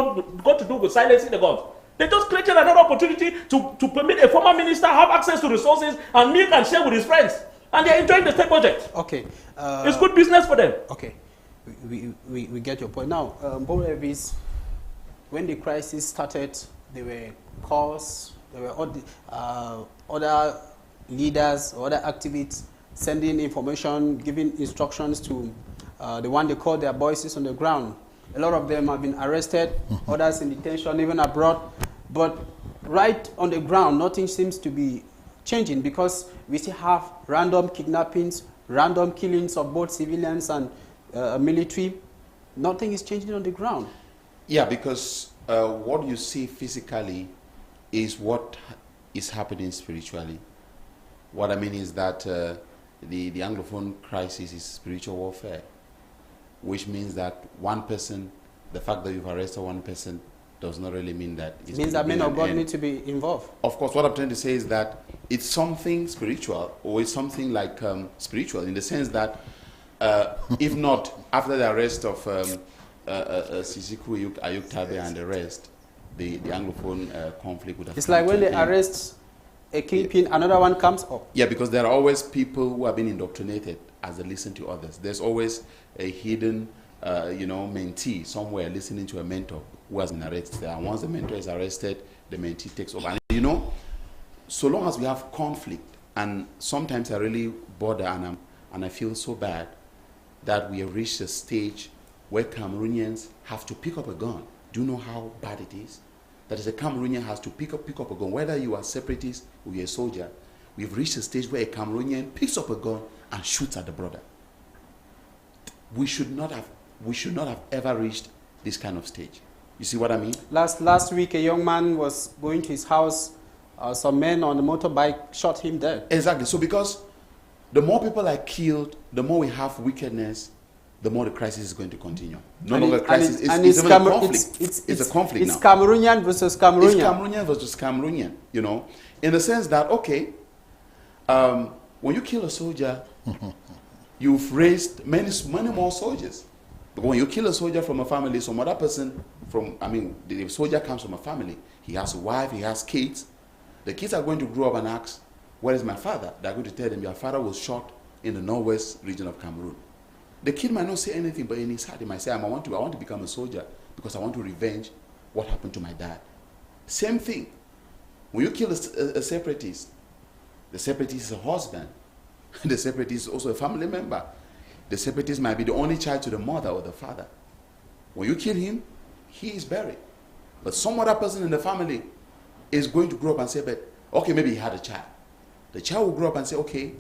got to do with silencing the guns? They just created another opportunity to permit a former minister have access to resources and meet and share with his friends. And they're enjoying the state project. Okay. It's good business for them. Okay. We get your point. Now, Borevis, when the crisis started, there were calls, there were other leaders, other activists sending information, giving instructions to the one they call their voices on the ground. A lot of them have been arrested, others in detention, even abroad. But right on the ground, nothing seems to be changing because we still have random kidnappings, random killings of both civilians and military. Nothing is changing on the ground. Yeah, because what you see physically is what is happening spiritually. What I mean is that the Anglophone crisis is spiritual warfare, which means that one person, the fact that you've arrested one person does not really mean that it means that men of God need to be involved. Of course, what I'm trying to say is that it's something spiritual, or it's something like spiritual in the sense that if not, after the arrest of Sisiku Ayuk Tabe and the rest, the Anglophone conflict would have. It's like when they arrest a kingpin, another one comes up. Yeah, because there are always people who have been indoctrinated as they listen to others. There's always a hidden, mentee somewhere listening to a mentor who has been arrested. And once the mentor is arrested, the mentee takes over. And so long as we have conflict, and sometimes I really bother and I feel so bad that we have reached a stage where Cameroonians have to pick up a gun. Do you know how bad it is? That is, a Cameroonian has to pick up a gun, whether you are separatist or you're a soldier. We've reached a stage where a Cameroonian picks up a gun and shoots at the brother. We should not have ever reached this kind of stage. You see what I mean? Last week, a young man was going to his house. Some men on a motorbike shot him dead. Exactly. So because the more people are killed, the more we have wickedness, the more the crisis is going to continue. No longer a crisis. It's a conflict. It's a conflict now. It's Cameroonian versus Cameroonian. It's Cameroonian versus Cameroonian, in the sense that, okay, when you kill a soldier, you've raised many more soldiers. But when you kill a soldier from a family, some other person the soldier comes from a family. He has a wife, he has kids. The kids are going to grow up and ask, where is my father? They're going to tell them, your father was shot in the northwest region of Cameroon. The kid might not say anything, but in his heart, he might say, I want to become a soldier because I want to revenge what happened to my dad. Same thing. When you kill a separatist, the separatist is a husband. The separatist is also a family member. The separatist might be the only child to the mother or the father. When you kill him, he is buried. But some other person in the family is going to grow up and say, but okay, maybe he had a child. The child will grow up and say, okay,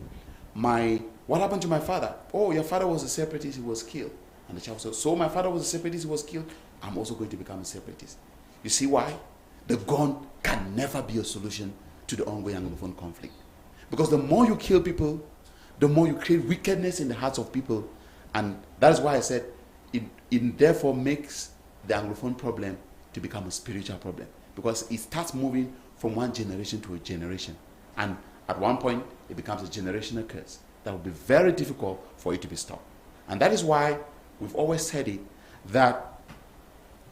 what happened to my father? Oh, your father was a separatist, he was killed. And the child will say, so my father was a separatist, he was killed. I'm also going to become a separatist. You see why? The gun can never be a solution to the ongoing Anglophone conflict. Because the more you kill people, the more you create wickedness in the hearts of people. And that is why I said it therefore makes the Anglophone problem to become a spiritual problem. Because it starts moving from one generation to a generation. And at one point, it becomes a generational curse that will be very difficult for it to be stopped. And that is why we've always said it, that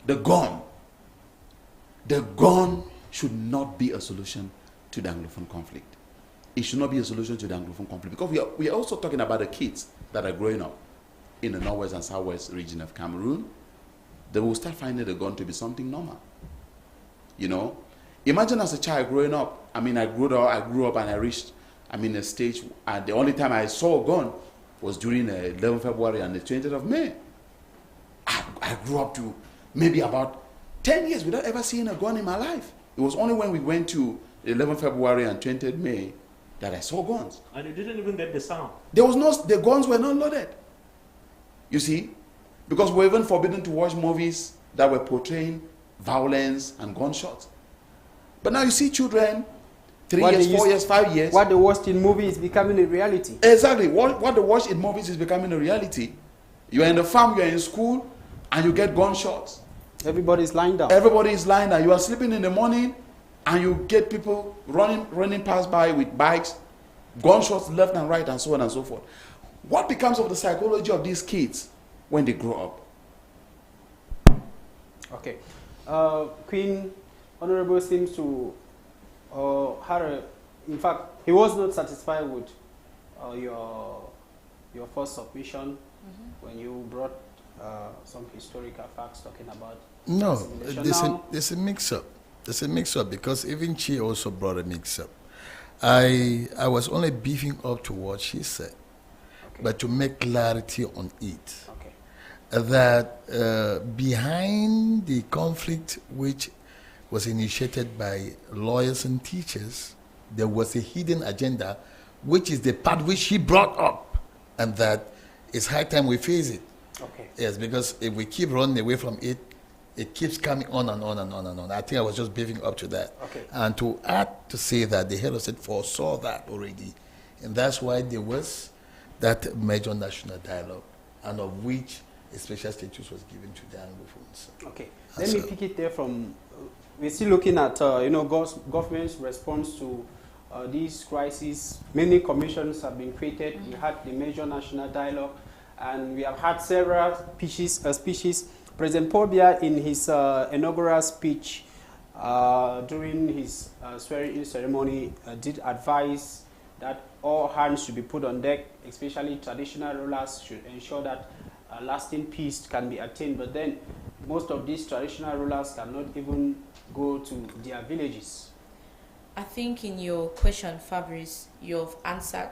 the gun should not be a solution to the Anglophone conflict. It should not be a solution to the Anglophone conflict, because we are also talking about the kids that are growing up in the northwest and southwest region of Cameroon. They will start finding the gun to be something normal. You know, imagine as a child growing up. I grew up and I reached, a stage, and the only time I saw a gun was during the 11th February and the 20th of May. I grew up to maybe about 10 years without ever seeing a gun in my life. It was only when we went to 11th February and 20th May that I saw guns. And you didn't even get the sound. The guns were not loaded. You see? Because we're even forbidden to watch movies that were portraying violence and gunshots. But now you see children, 3 years, 4 years, 5 years. What they watched in movies is becoming a reality. Exactly. What they watch in movies is becoming a reality. You're in the farm, you're in school, and you get gunshots. Everybody's lying down. Everybody is lying down. You are sleeping in the morning, and you get people running past by with bikes, gunshots left and right, and so on and so forth. What becomes of the psychology of these kids when they grow up? Okay. Queen Honorable seems to in fact, he was not satisfied with your first submission when you brought some historical facts talking about No, assimilation. there's a mix-up. There's a mix-up because even she also brought a mix-up. I was only beefing up to what she said, Okay. but to make clarity on it. Okay. That behind the conflict which was initiated by lawyers and teachers, there was a hidden agenda, which is the part which he brought up, and that it's high time we face it. Okay. Yes, because if we keep running away from it, it keeps coming on and on and on and on. I think I was just beefing up to that. Okay. And to add to say that the head of state foresaw that already, and that's why there was that major national dialogue, and of which a special status was given to the Anglophones. Okay. Let me pick it there from. We're still looking at government's response to these crises. Many commissions have been created. We had the major national dialogue, and we have had several speeches. President Paul Biya, in his inaugural speech during his swearing-in ceremony, did advise that all hands should be put on deck, especially traditional rulers should ensure that lasting peace can be attained. But then most of these traditional rulers cannot even go to their villages. I think in your question, Fabrice, you've answered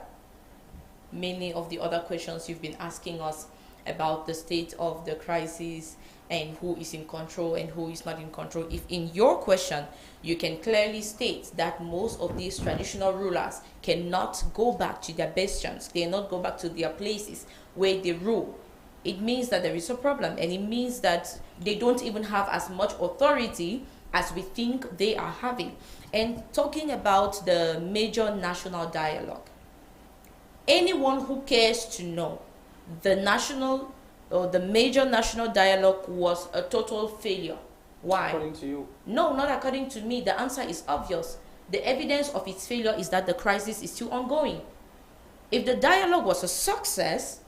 many of the other questions you've been asking us about the state of the crisis and who is in control and who is not in control. If in your question you can clearly state that most of these traditional rulers cannot go back to their bastions, they cannot go back to their places where they rule, it means that there is a problem, and it means that they don't even have as much authority as we think they are having. And talking about the major national dialogue, anyone who cares to know, the major national dialogue was a total failure. Why? According to you? No, not according to me. The answer is obvious. The evidence of its failure is that the crisis is still ongoing. If the dialogue was a success,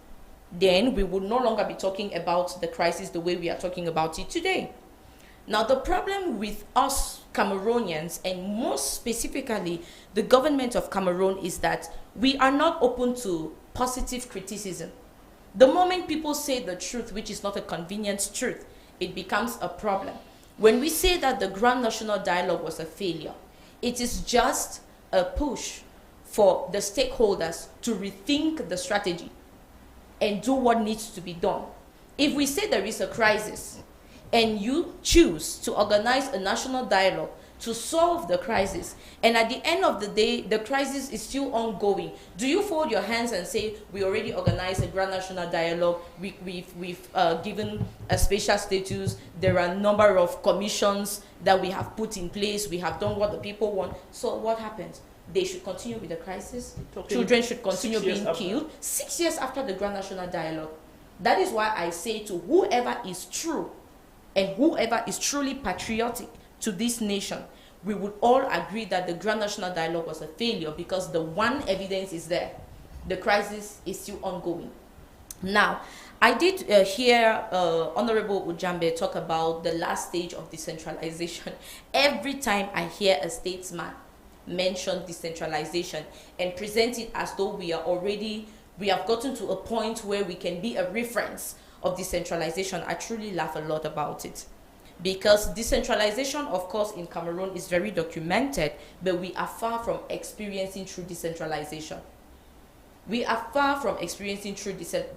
then we would no longer be talking about the crisis the way we are talking about it today. Now, the problem with us Cameroonians, and most specifically the government of Cameroon, is that we are not open to positive criticism. The moment people say the truth, which is not a convenient truth, it becomes a problem. When we say that the Grand National Dialogue was a failure, it is just a push for the stakeholders to rethink the strategy and do what needs to be done. If we say there is a crisis and you choose to organize a national dialogue to solve the crisis, and at the end of the day, the crisis is still ongoing, do you fold your hands and say, we already organized a Grand National Dialogue, we've given a special status, there are a number of commissions that we have put in place, we have done what the people want, so what happens? They should continue with the crisis. Children should continue being killed 6 years after the Grand National Dialogue. That is why I say to whoever is true and whoever is truly patriotic to this nation, we would all agree that the Grand National Dialogue was a failure, because the one evidence is there. The crisis is still ongoing. Now, I did hear Honorable Ujambe talk about the last stage of decentralization. Every time I hear a statesman mention decentralization and present it as though we have gotten to a point where we can be a reference of decentralization, I truly laugh a lot about it. Because decentralization, of course, in Cameroon is very documented, but we are far from experiencing true decentralization. We are far from experiencing true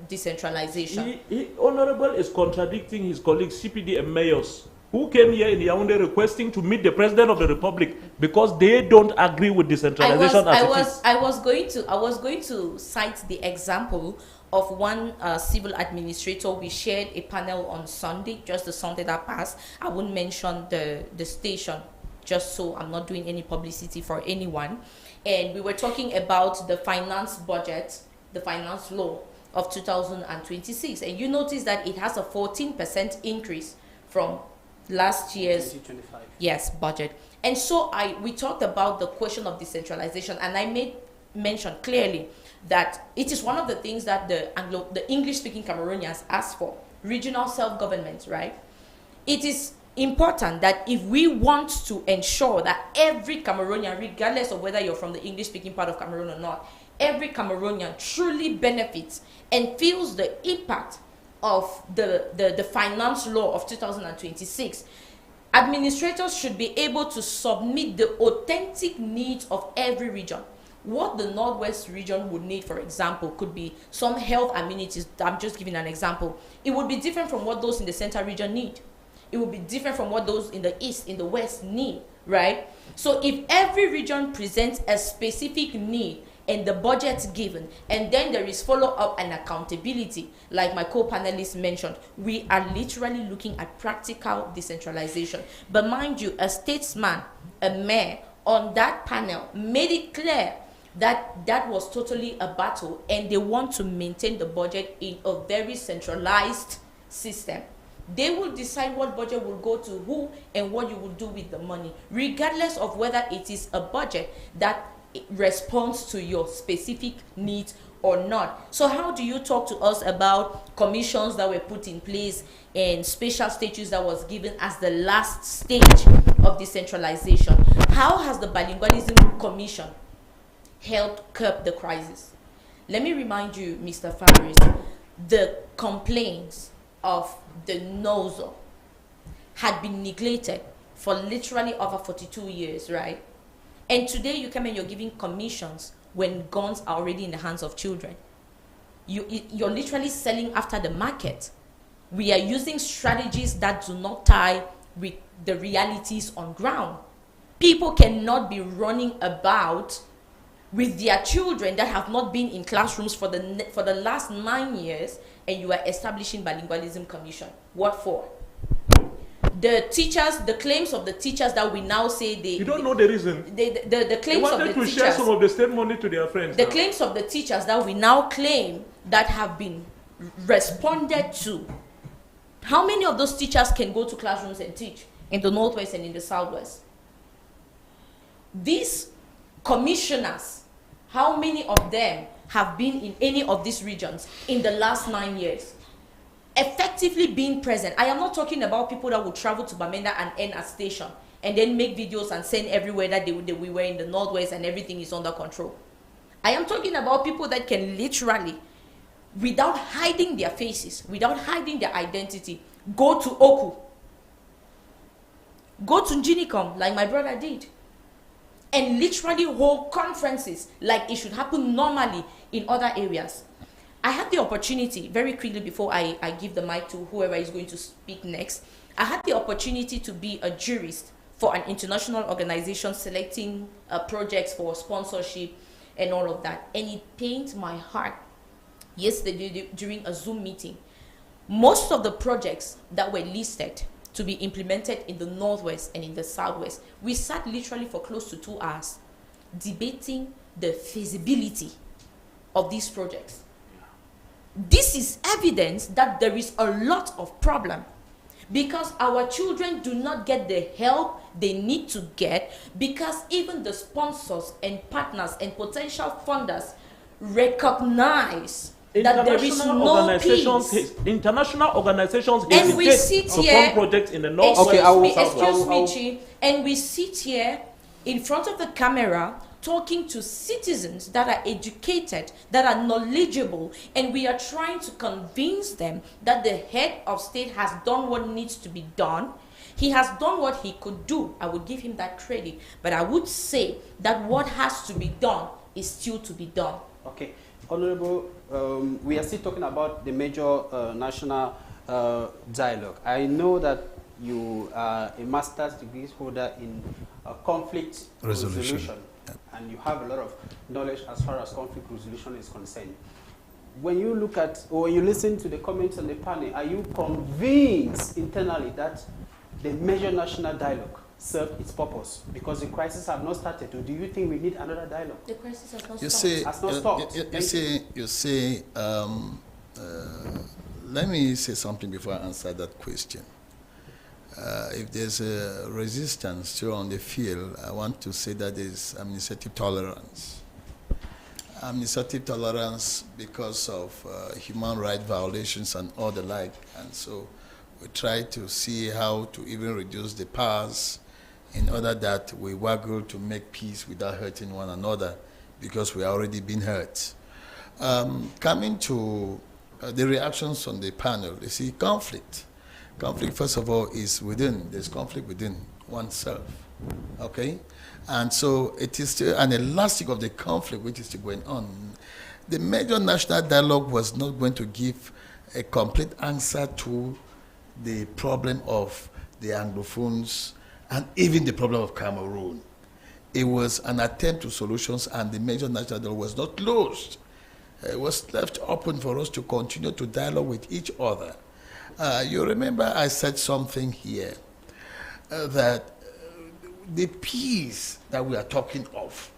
decentralization. Honorable is contradicting his colleagues, CPD and mayors, who came here in Yaoundé requesting to meet the President of the Republic because they don't agree with decentralization. I was going to cite the example of one civil administrator. We shared a panel on Sunday, just the Sunday that passed. I won't mention the station, just so I'm not doing any publicity for anyone. And we were talking about the finance budget, the finance law of 2026. And you notice that it has a 14% increase from last year's budget. And so we talked about the question of decentralization, and I made mention clearly that it is one of the things that the English-speaking Cameroonians asked for, regional self-government, right? It is important that if we want to ensure that every Cameroonian, regardless of whether you're from the English-speaking part of Cameroon or not, every Cameroonian truly benefits and feels the impact of the finance law of 2026, administrators should be able to submit the authentic needs of every region. What the Northwest region would need, for example, could be some health amenities. I'm just giving an example. It would be different from what those in the Central region need. It would be different from what those in the East, in the West need, right? So if every region presents a specific need and the budget given, and then there is follow-up and accountability, like my co-panelists mentioned, we are literally looking at practical decentralization. But mind you, a statesman, a mayor on that panel made it clear that that was totally a battle, and they want to maintain the budget in a very centralized system. They will decide what budget will go to who and what you will do with the money, regardless of whether it is a budget that responds to your specific needs or not. So how do you talk to us about commissions that were put in place and special status that was given as the last stage of decentralization? How has the Bilingualism Commission helped curb the crisis? Let me remind you, Mr. Fabrice, the complaints of the NOUS had been neglected for literally over 42 years, right? And today you come and you're giving commissions when guns are already in the hands of children. You're literally selling after the market. We are using strategies that do not tie with the realities on ground. People cannot be running about with their children that have not been in classrooms for the last 9 years, and you are establishing Bilingualism Commission. What for? The teachers, the claims of the teachers that we now say they... You don't know the reason. The claims of the teachers... They wanted to share some of the state money to their friends. The claims of the teachers that we now claim that have been responded to. How many of those teachers can go to classrooms and teach in the Northwest and in the Southwest? These commissioners How many of them have been in any of these regions in the last 9 years? Effectively being present. I am not talking about people that will travel to Bamenda and end at station and then make videos and send everywhere that we were in the Northwest and everything is under control. I am talking about people that can literally, without hiding their faces, without hiding their identity, go to AUCUN, go to Njinicom like my brother did, and literally hold conferences like it should happen normally in other areas. I had the opportunity, very quickly before I give the mic to whoever is going to speak next, I had the opportunity to be a jurist for an international organization selecting projects for sponsorship and all of that. And it pains my heart. Yesterday during a Zoom meeting, most of the projects that were listed to be implemented in the Northwest and in the Southwest, we sat literally for close to 2 hours debating the feasibility of these projects. This is evidence that there is a lot of problem because our children do not get the help they need to get, because even the sponsors and partners and potential funders recognize that there is no peace. International organizations and we sit here, projects in the North. Excuse me, Chi, and we sit here in front of the camera talking to citizens that are educated, that are knowledgeable, and we are trying to convince them that the head of state has done what needs to be done. He has done what he could do. I would give him that credit. But I would say that what has to be done is still to be done. Okay. Honorable, we are still talking about the major national dialogue. I know that you are a master's degree holder in conflict resolution. And you have a lot of knowledge as far as conflict resolution is concerned. When you look at, or when you listen to the comments on the panel, are you convinced internally that the major national dialogue served its purpose? Because the crisis have not started. Or do you think we need another dialogue? The crisis has not started. You say, let me say something before I answer that question. If there's a resistance still on the field, I want to say that there's administrative tolerance. Administrative tolerance because of human rights violations and all the like. And so we try to see how to even reduce the powers in order that we waggle to make peace without hurting one another, because we are already been hurt. Coming to the reactions on the panel, you see, conflict. Conflict, first of all, is within. There's conflict within oneself, okay? And so it is still an elastic of the conflict which is still going on. The major national dialogue was not going to give a complete answer to the problem of the Anglophones and even the problem of Cameroon. It was an attempt to solutions, and the major national dialogue was not closed. It was left open for us to continue to dialogue with each other. You remember I said something here that the peace that we are talking of,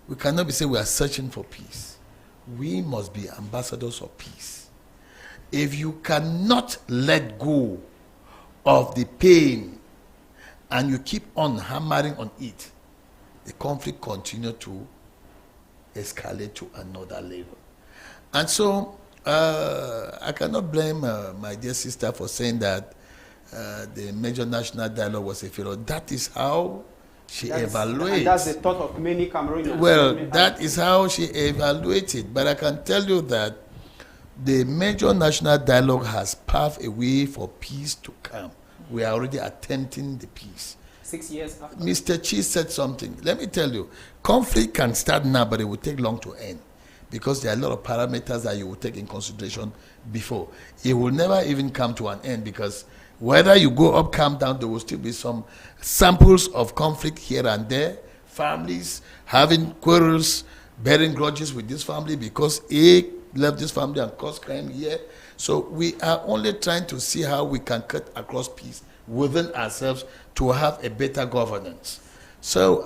we cannot be saying we are searching for peace. We must be ambassadors of peace. If you cannot let go of the pain and you keep on hammering on it, the conflict continues to escalate to another level. And so I cannot blame my dear sister for saying that the major national dialogue was a failure. That is how she evaluates. And that's the thought of many Cameroonians. Well, that is how she evaluated. But I can tell you that the major national dialogue has paved a way for peace to come. We are already attempting the peace. 6 years after. Mr. Chi said something. Let me tell you, conflict can start now, but it will take long to end, because there are a lot of parameters that you will take in consideration before. It will never even come to an end, because whether you go up, come down, there will still be some samples of conflict here and there. Families having quarrels, bearing grudges with this family because A left this family and caused crime here. So we are only trying to see how we can cut across peace within ourselves to have a better governance. So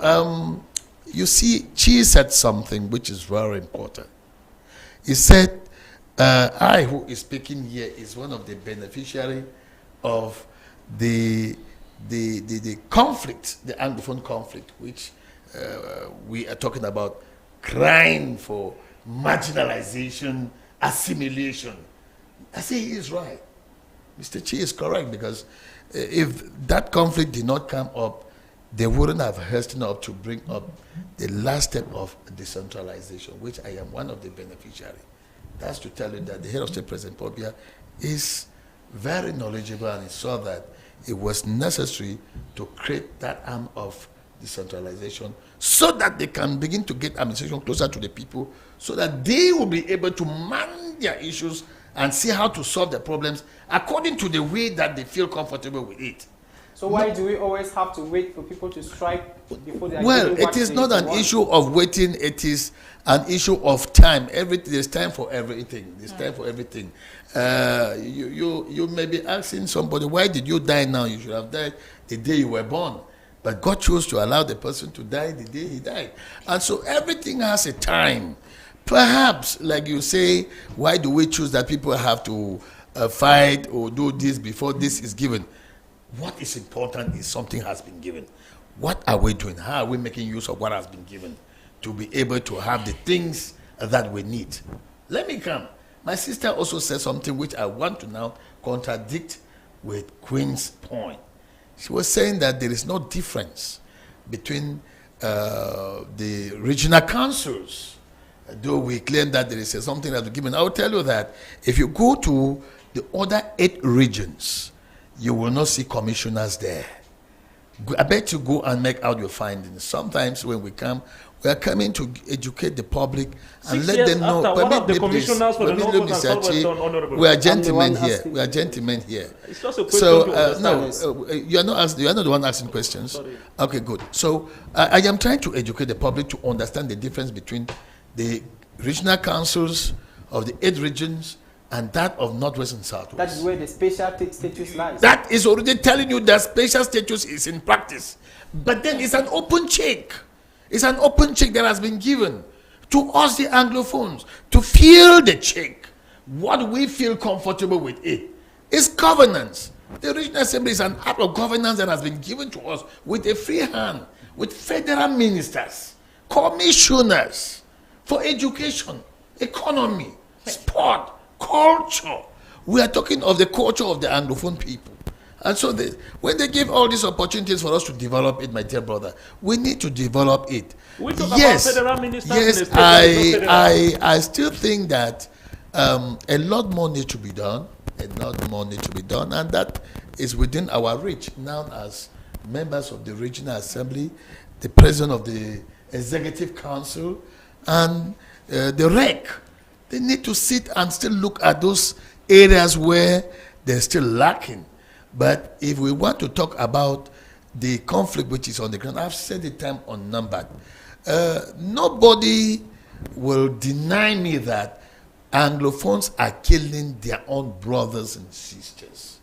you see, Chi said something which is very important. He said, I who is speaking here is one of the beneficiaries of the conflict, the Anglophone conflict, which we are talking about crying for marginalization, assimilation. I say he is right. Mr. Chi is correct, because if that conflict did not come up, they wouldn't have hastened up to bring up the last step of decentralization, which I am one of the beneficiaries. That's to tell you that the head of state, President Pobia, is very knowledgeable, and he saw that it was necessary to create that arm of decentralization so that they can begin to get administration closer to the people, so that they will be able to man their issues and see how to solve the problems according to the way that they feel comfortable with it. So why do we always have to wait for people to strike before they are Well, given what it is they not an want? issue of waiting, it is an issue of time. There's time for everything. There's time for everything. You may be asking somebody, why did you die now? You should have died the day you were born. But God chose to allow the person to die the day he died. And so everything has a time. Perhaps, like you say, why do we choose that people have to fight or do this before this is given? What is important is something has been given. What are we doing? How are we making use of what has been given to be able to have the things that we need? Let me come. My sister also said something which I want to now contradict with Queen's point. She was saying that there is no difference between the regional councils, though we claim that there is something that is given. I will tell you that if you go to the other 8 regions, you will not see commissioners there. I bet you go and make out your findings. Sometimes when we come, we are coming to educate the public and let them know. One of the commissioners for the North and Southwestern, Honorable. We are gentlemen here. We are gentlemen here. It's just a question you are not the one asking questions. Sorry. Okay, good. So I am trying to educate the public to understand the difference between the regional councils of the 8 regions and that of Northwest and Southwest. That is where the special status lies. That is already telling you that special status is in practice. But then it's an open check. It's an open check that has been given to us, the Anglophones, to feel the check. What we feel comfortable with it is governance. The Regional Assembly is an act of governance that has been given to us with a free hand, with federal ministers, commissioners for education, economy, sport, culture. We are talking of the culture of the Anglophone people. And so when they give all these opportunities for us to develop it, my dear brother, we need to develop it. We talk about federal ministers. Yes, I still think that a lot more needs to be done. A lot more needs to be done. And that is within our reach, now as members of the Regional Assembly, the President of the Executive Council, and the REC. They need to sit and still look at those areas where they're still lacking. But if we want to talk about the conflict which is on the ground, I've said the time unnumbered. Nobody will deny me that Anglophones are killing their own brothers and sisters.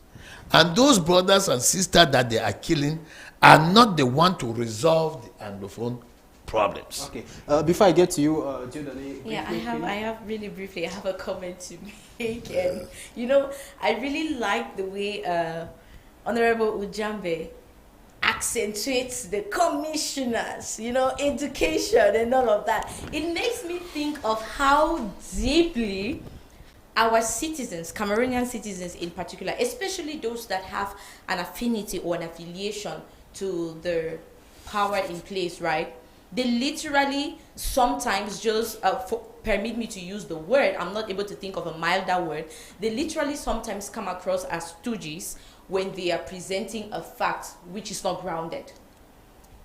And those brothers and sisters that they are killing are not the one to resolve the Anglophone problems. Okay. Before I get to you, Jordan. Yeah, I have really briefly, I have a comment to make. And, I really like the way Honorable Ujambe accentuates the commissioners, education and all of that. It makes me think of how deeply our citizens, Cameroonian citizens in particular, especially those that have an affinity or an affiliation to the power in place, right? They literally sometimes just, permit me to use the word, I'm not able to think of a milder word, they literally sometimes come across as stooges when they are presenting a fact which is not grounded.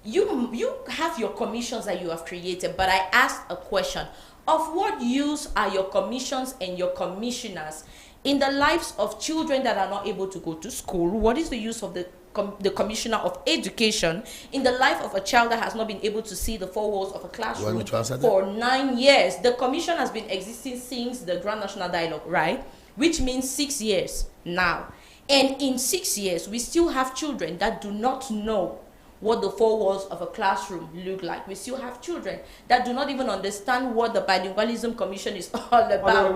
You have your commissions that you have created, but I asked a question, of what use are your commissions and your commissioners in the lives of children that are not able to go to school? What is the use of the commissioner of education in the life of a child that has not been able to see the 4 walls of a classroom for 9 years? The commission has been existing since the Grand National Dialogue, right? Which means 6 years now. And in 6 years, we still have children that do not know what the 4 walls of a classroom look like. We still have children that do not even understand what the Bilingualism Commission is all about.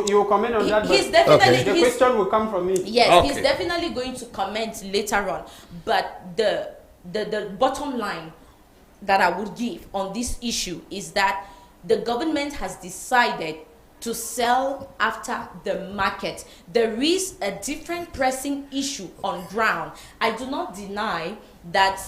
You comment on that, he's definitely, the question will come from me. Yes, okay. He's definitely going to comment later on. But the bottom line that I would give on this issue is that the government has decided to sell after the market. There is a different pressing issue on ground. I do not deny that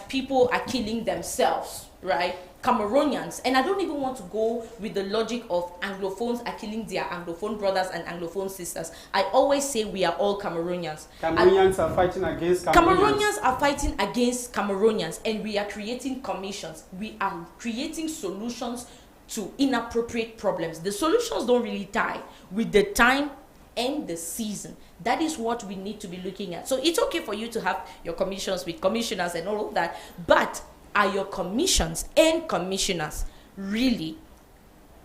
people are killing themselves, right? Cameroonians, and I don't even want to go with the logic of Anglophones are killing their Anglophone brothers and Anglophone sisters. I always say we are all Cameroonians. Cameroonians are fighting against Cameroonians. Cameroonians are fighting against Cameroonians, and we are creating commissions. We are creating solutions to inappropriate problems. The solutions don't really tie with the time and the season. That is what we need to be looking at. So it's okay for you to have your commissions with commissioners and all of that, but are your commissions and commissioners really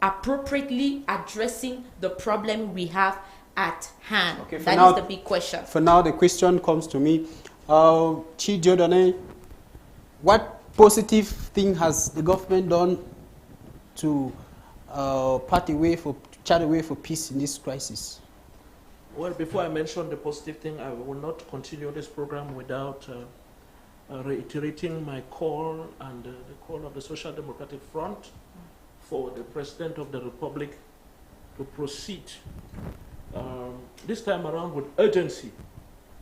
appropriately addressing the problem we have at hand? Okay, that now, is the big question. For now, the question comes to me. Chi Jodane, what positive thing has the government done to chart a way for peace in this crisis? Well, before I mention the positive thing, I will not continue this program without reiterating my call and the call of the Social Democratic Front for the President of the Republic to proceed this time around with urgency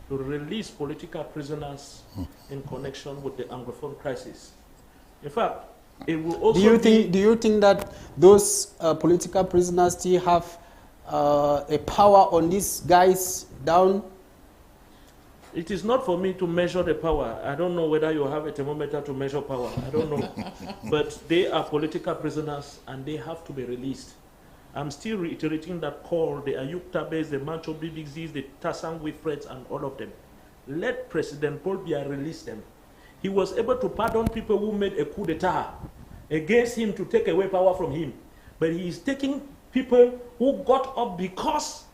to release political prisoners in connection with the Anglophone crisis. In fact, it will also do you think that those political prisoners still have a power on these guys down? It is not for me to measure the power. I don't know whether you have a thermometer to measure power. I don't know. But they are political prisoners and they have to be released. I'm still reiterating that call, the AUCUN, the Mancho BBZs, the Tassang Wifreds, and all of them. Let President Paul Biya release them. He was able to pardon people who made a coup d'etat against him to take away power from him. But he is taking people who got up because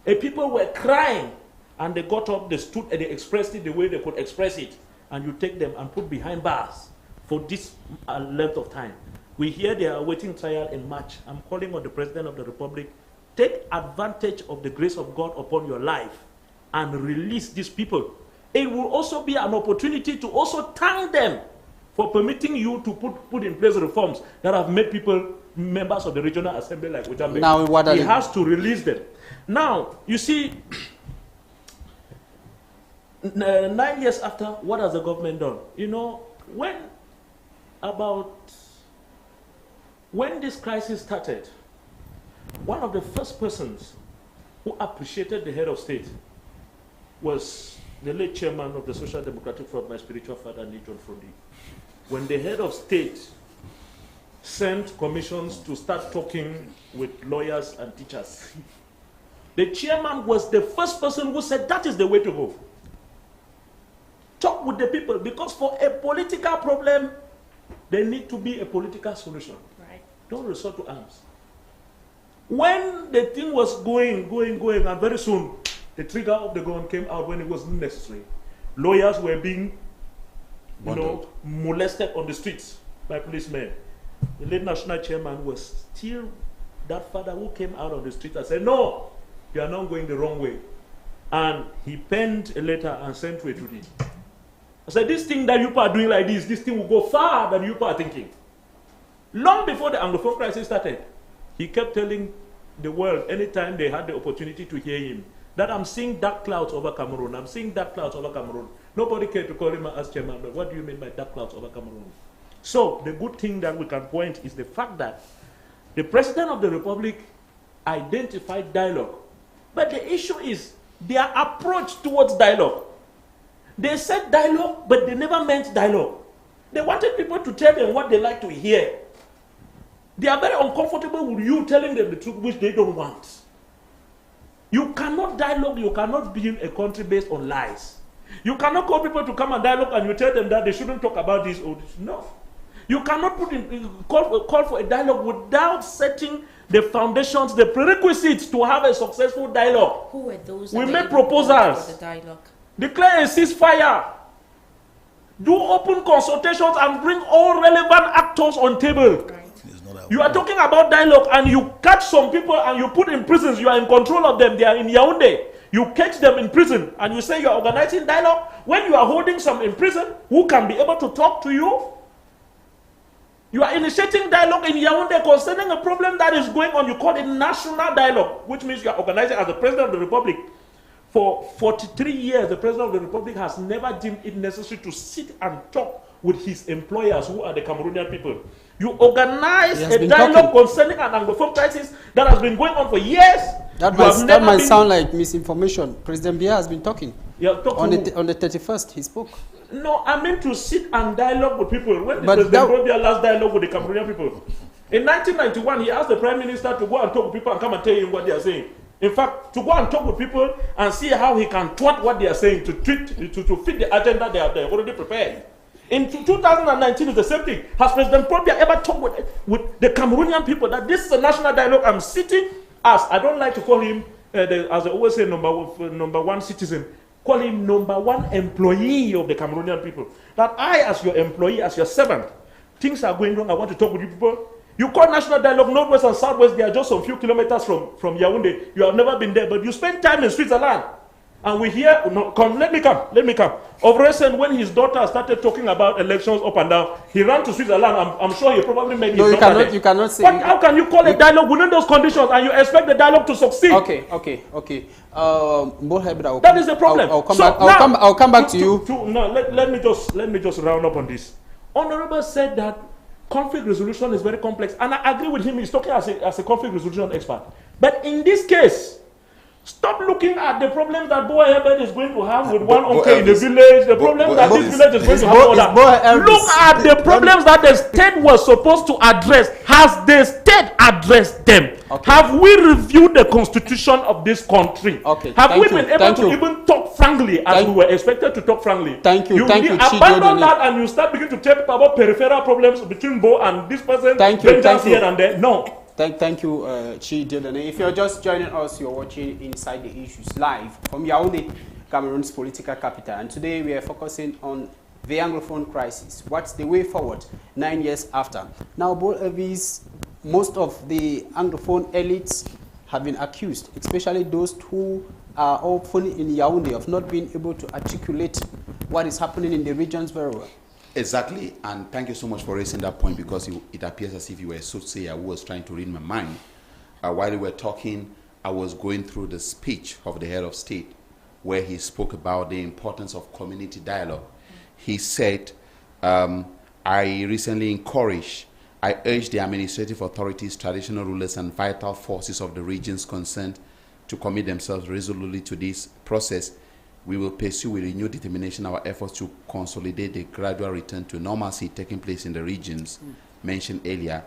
people were crying. And they got up, they stood, and they expressed it the way they could express it. And you take them and put behind bars for this length of time. We hear they are awaiting trial in March. I'm calling on the President of the Republic, take advantage of the grace of God upon your life and release these people. It will also be an opportunity to also thank them for permitting you to put in place reforms that have made people members of the Regional Assembly like Ujambe. Now, what are he has to release them. Now, you see, 9 years after, what has the government done? You know, when this crisis started, one of the first persons who appreciated the head of state was the late chairman of the Social Democratic Front, my spiritual father, John Frondi. When the head of state sent commissions to start talking with lawyers and teachers, the chairman was the first person who said that is the way to go. Talk with the people, because for a political problem, there need to be a political solution. Right. Don't resort to arms. When the thing was going, and very soon, the trigger of the gun came out when it wasn't necessary. Lawyers were being, molested on the streets by policemen. The late national chairman was still that father who came out on the street and said, no, you are not going the wrong way. And he penned a letter and sent to a Tutti. I said, this thing that you are doing like this thing will go far than you are thinking. Long before the Anglophone crisis started, he kept telling the world, anytime they had the opportunity to hear him, that I'm seeing dark clouds over Cameroon. I'm seeing dark clouds over Cameroon. Nobody cared to call him as chairman, but what do you mean by dark clouds over Cameroon? So the good thing that we can point is the fact that the President of the Republic identified dialogue. But the issue is their approach towards dialogue. They said dialogue, but they never meant dialogue. They wanted people to tell them what they like to hear. They are very uncomfortable with you telling them the truth, which they don't want. You cannot dialogue, you cannot build a country based on lies. You cannot call people to come and dialogue and you tell them that they shouldn't talk about this or this. No. You cannot call for a dialogue without setting the foundations, the prerequisites to have a successful dialogue. Who were those? We make proposals. For the dialogue? Declare a ceasefire. Do open consultations and bring all relevant actors on table. Right. You are talking about dialogue and you catch some people and you put in prisons. You are in control of them. They are in Yaoundé. You catch them in prison and you say you are organizing dialogue. When you are holding some in prison who can be able to talk to you, You are initiating dialogue in Yaoundé concerning a problem that is going on. You call it national dialogue, which means you are organizing as the President of the Republic. For 43 years, the President of the Republic has never deemed it necessary to sit and talk with his employers, who are the Cameroonian people. You organize a dialogue concerning an Anglophone crisis that has been going on for years. That might sound like misinformation. President Biya has been talking. On the 31st, he spoke. No, I mean to sit and dialogue with people. When did President Biya last dialogue with the Cameroonian people? In 1991, he asked the Prime Minister to go and talk with people and come and tell him what they are saying. In fact, to go and talk with people and see how he can thwart what they are saying to fit the agenda they have already prepared. In 2019, it's the same thing. Has President Biya ever talked with the Cameroonian people that this is a national dialogue? I'm sitting as, I don't like to call him, as I always say, number one citizen. Call him number one employee of the Cameroonian people. That I, as your employee, as your servant, things are going wrong, I want to talk with you people. You call national dialogue Northwest and Southwest, they are just a few kilometers from Yaoundé. You have never been there, but you spend time in Switzerland. And we hear, no, let me come. Of recent, when his daughter started talking about elections up and down, he ran to Switzerland. I'm sure he probably made his daughter there. You cannot say. But how can you call a dialogue within those conditions and you expect the dialogue to succeed? Okay. That is the problem. I'll come back to you. Let me just round up on this. Honorable said that conflict resolution is very complex, and I agree with him. He's talking as a conflict resolution expert. But in this case, stop looking at the problems that Boa Herbert is going to have with one uncle in the village, the problems that this village is going to have. Look at the problems that the state was supposed to address. Has the state addressed them? Okay. Have we reviewed the constitution of this country? Okay. Have we been able to even talk frankly as we were expected to talk frankly? Thank you. You abandon that and you start beginning to tell people about peripheral problems between Bo and this person. Thank you. Here and there. No. Thank you, Chi Diodane. If you're just joining us, you're watching Inside the Issues live from Yaoundé, Cameroon's political capital. And today we are focusing on the Anglophone crisis. What's the way forward 9 years after? Now, most of the Anglophone elites have been accused, especially those who are often in Yaoundé, of not being able to articulate what is happening in the regions very well. Exactly, and thank you so much for raising that point, because it appears as if you were a soothsayer who was trying to read my mind. While we were talking, I was going through the speech of the head of state, where he spoke about the importance of community dialogue. He said, I recently I urge the administrative authorities, traditional rulers, and vital forces of the regions concerned to commit themselves resolutely to this process. We will pursue with renewed determination our efforts to consolidate the gradual return to normalcy taking place in the regions mentioned earlier.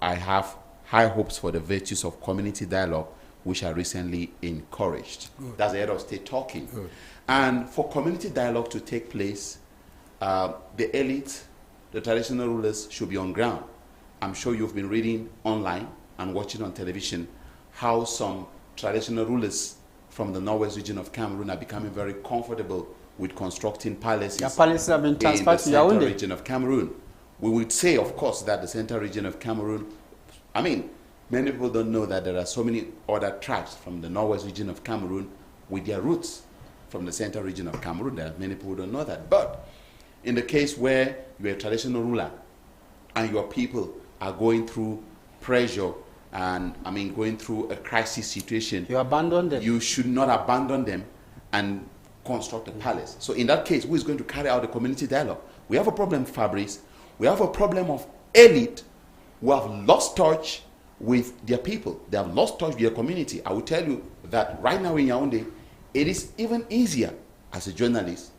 I have high hopes for the virtues of community dialogue, which are recently encouraged. Good. That's the head of state talking. Good. And for community dialogue to take place, the elite, the traditional rulers should be on ground. I'm sure you've been reading online and watching on television how some traditional rulers from the northwest region of Cameroon are becoming very comfortable with constructing palaces. Yeah, palaces have been transferred to Yaoundé. In the central region of Cameroon. We would say, of course, that the central region of Cameroon, I mean, many people don't know that there are so many other tribes from the northwest region of Cameroon with their roots from the central region of Cameroon. There are many people who don't know that. But in the case where you're a traditional ruler and your people are going through pressure and going through a crisis situation, you abandon them. You should not abandon them and construct a palace. So in that case, who is going to carry out the community dialogue? We have a problem, Fabrice. We have a problem of elite who have lost touch with their people. They have lost touch with their community. I will tell you that right now in Yaoundé, it is even easier as a journalist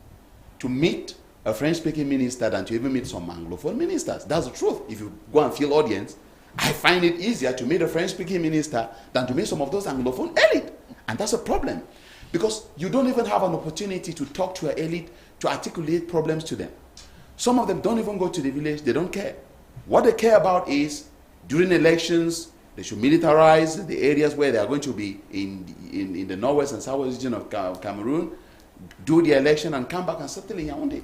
to meet a French-speaking minister than to even meet some Anglophone ministers. That's the truth. If you go and field audience, I find it easier to meet a French-speaking minister than to meet some of those Anglophone elite. And that's a problem, because you don't even have an opportunity to talk to an elite, to articulate problems to them. Some of them don't even go to the village. They don't care. What they care about is, during elections, they should militarize the areas where they are going to be in the northwest and southwest region of Cameroon, do the election and come back and settle in Yaoundé.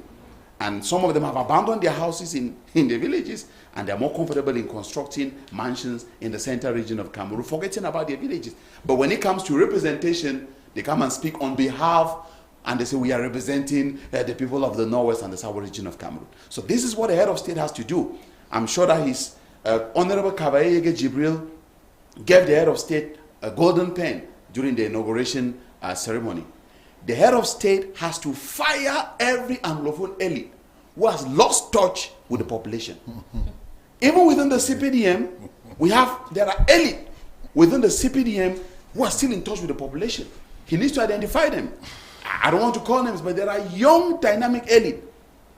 And some of them have abandoned their houses in the villages, and they're more comfortable in constructing mansions in the central region of Cameroon, forgetting about their villages. But when it comes to representation, they come and speak on behalf, and they say, we are representing the people of the northwest and the southwest region of Cameroon. So this is what the head of state has to do. I'm sure that his Honorable Kabayege Jibril gave the head of state a golden pen during the inauguration ceremony. The head of state has to fire every Anglophone elite who has lost touch with the population. Even within the CPDM, there are elite within the CPDM who are still in touch with the population. He needs to identify them. I don't want to call names, but there are young, dynamic elite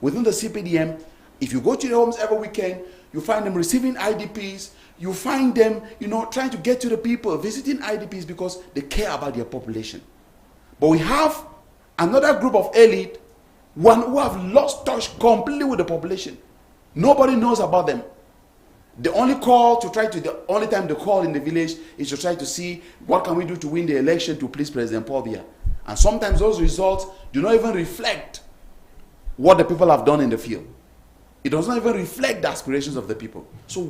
within the CPDM. If you go to their homes every weekend, you find them receiving IDPs. You find them, trying to get to the people, visiting IDPs because they care about their population. But we have another group of elite, who have lost touch completely with the population. Nobody knows about them. The only time they call in the village is to try to see what can we do to win the election to please President Paul Biya. And sometimes those results do not even reflect what the people have done in the field. It does not even reflect the aspirations of the people. So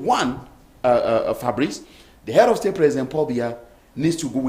Fabrice, the head of state, President Paul Biya, needs to go.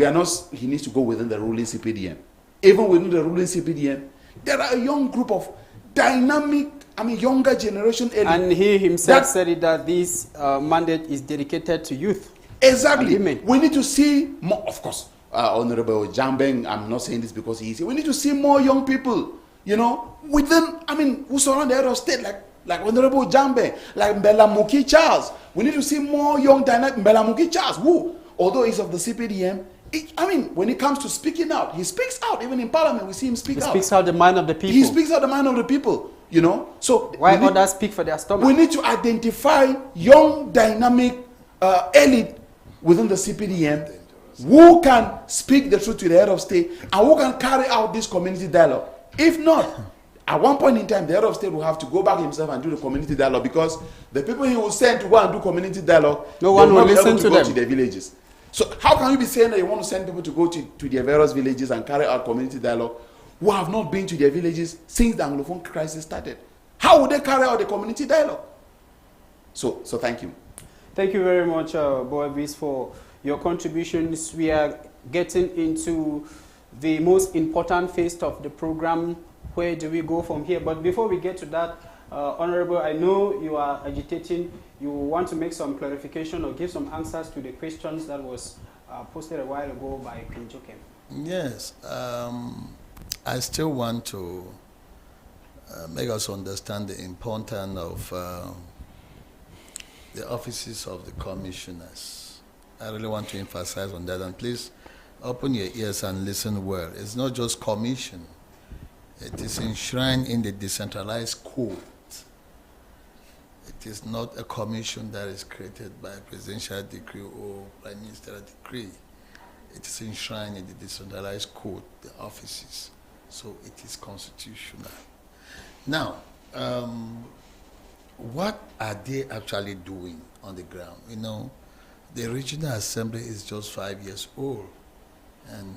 He needs to go within the ruling CPDM. Even within the ruling CPDM, there are a young group of dynamic, younger generation elite. And he himself said it, that this mandate is dedicated to youth. Exactly. We need to see more, of course, Honorable Jambeng, I'm not saying this because he's here. We need to see more young people, who surround the head of state, like Honorable Jambeng, like Mbelamuki Charles. We need to see more young dynamic Mbelamuki Charles, who, although he's of the CPDM, when it comes to speaking out, he speaks out. Even in Parliament, we see him speak out. He speaks out the mind of the people. He speaks out the mind of the people, So why others speak for their stomach? We need to identify young, dynamic elite within the CPDM who can speak the truth to the head of state and who can carry out this community dialogue. If not, at one point in time, the head of state will have to go back himself and do the community dialogue, because the people he will send to go and do community dialogue, no one will listen to them. To their villages. So how can you be saying that you want to send people to go to their various villages and carry out community dialogue who have not been to their villages since the Anglophone crisis started? How would they carry out the community dialogue? So thank you. Thank you very much, Boavis, for your contributions. We are getting into the most important phase of the program. Where do we go from here? But before we get to that, Honorable, I know you are agitating. You want to make some clarification or give some answers to the questions that was posted a while ago by Queen Jokem. Yes. I still want to make us understand the importance of the offices of the commissioners. I really want to emphasize on that. And please open your ears and listen well. It's not just commission. It is enshrined in the decentralized code. It is not a commission that is created by a presidential decree or prime ministerial decree. It is enshrined in the decentralized code, the offices. So it is constitutional. Now, what are they actually doing on the ground? The Regional Assembly is just 5 years old, and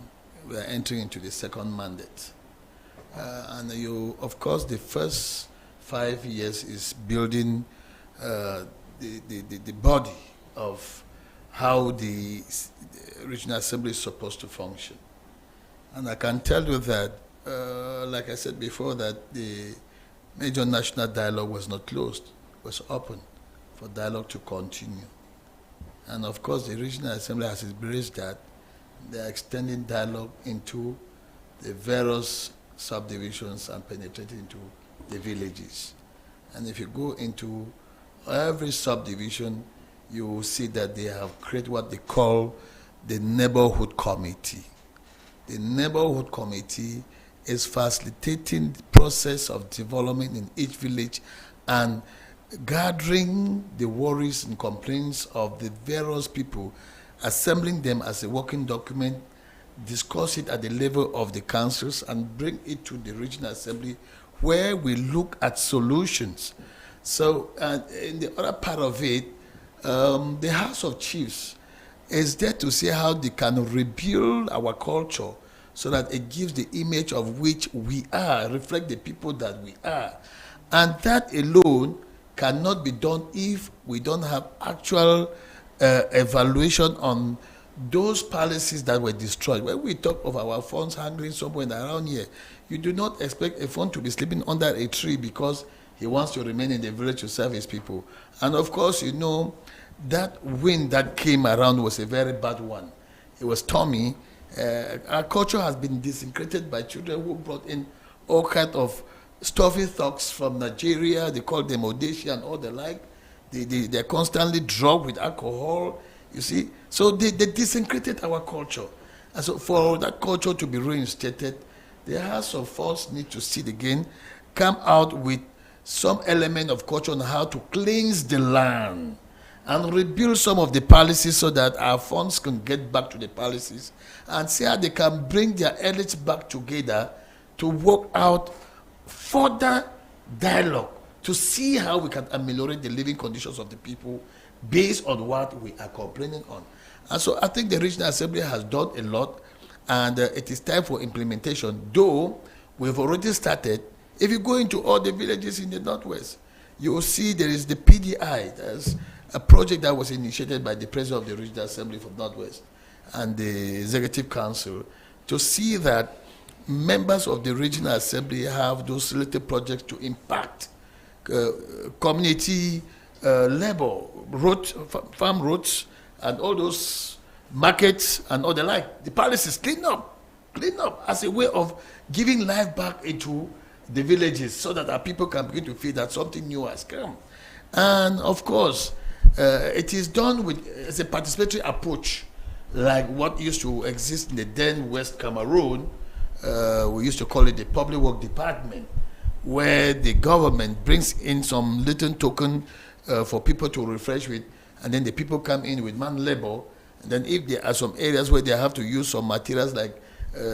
we are entering into the second mandate. And of course, the first 5 years is building the body of how the Regional Assembly is supposed to function. And I can tell you that, like I said before, that the major national dialogue was not closed, was open for dialogue to continue. And of course, the Regional Assembly has embraced that. They are extending dialogue into the various subdivisions and penetrating into the villages. And if you go into every subdivision, you will see that they have created what they call the neighborhood committee. The neighborhood committee is facilitating the process of development in each village and gathering the worries and complaints of the various people, assembling them as a working document, discuss it at the level of the councils, and bring it to the Regional Assembly, where we look at solutions. So in the other part of it, the House of Chiefs is there to see how they can rebuild our culture so that it gives the image of which we are, reflect the people that we are. And that alone cannot be done if we don't have actual evaluation on those policies that were destroyed. When we talk of our funds hanging somewhere around here, you do not expect a fund to be sleeping under a tree because He wants to remain in the village to serve his people. And of course, you know, that wind that came around was a very bad one. It was stormy. Our culture has been disintegrated by children who brought in all kinds of stuffy thugs from Nigeria. They call them Odeshi and all the like. They're constantly drugged with alcohol, you see. So they disintegrated our culture. And so for that culture to be reinstated, the House of us need to sit again, come out with some element of culture on how to cleanse the land and rebuild some of the palaces so that our funds can get back to the palaces and see how they can bring their elites back together to work out further dialogue to see how we can ameliorate the living conditions of the people based on what we are complaining on. And so I think the Regional Assembly has done a lot, and it is time for implementation, though we've already started. If you go into all the villages in the Northwest, you will see there is the PDI. There's a project that was initiated by the President of the Regional Assembly for Northwest and the Executive Council to see that members of the Regional Assembly have those related projects to impact community labor, farm roads, and all those markets and all the like. The palaces clean up as a way of giving life back into the villages so that our people can begin to feel that something new has come. And of course, it is done as a participatory approach, like what used to exist in the then West Cameroon. We used to call it the Public Work Department, where the government brings in some little token for people to refresh with, and then the people come in with man labor. And then if there are some areas where they have to use some materials like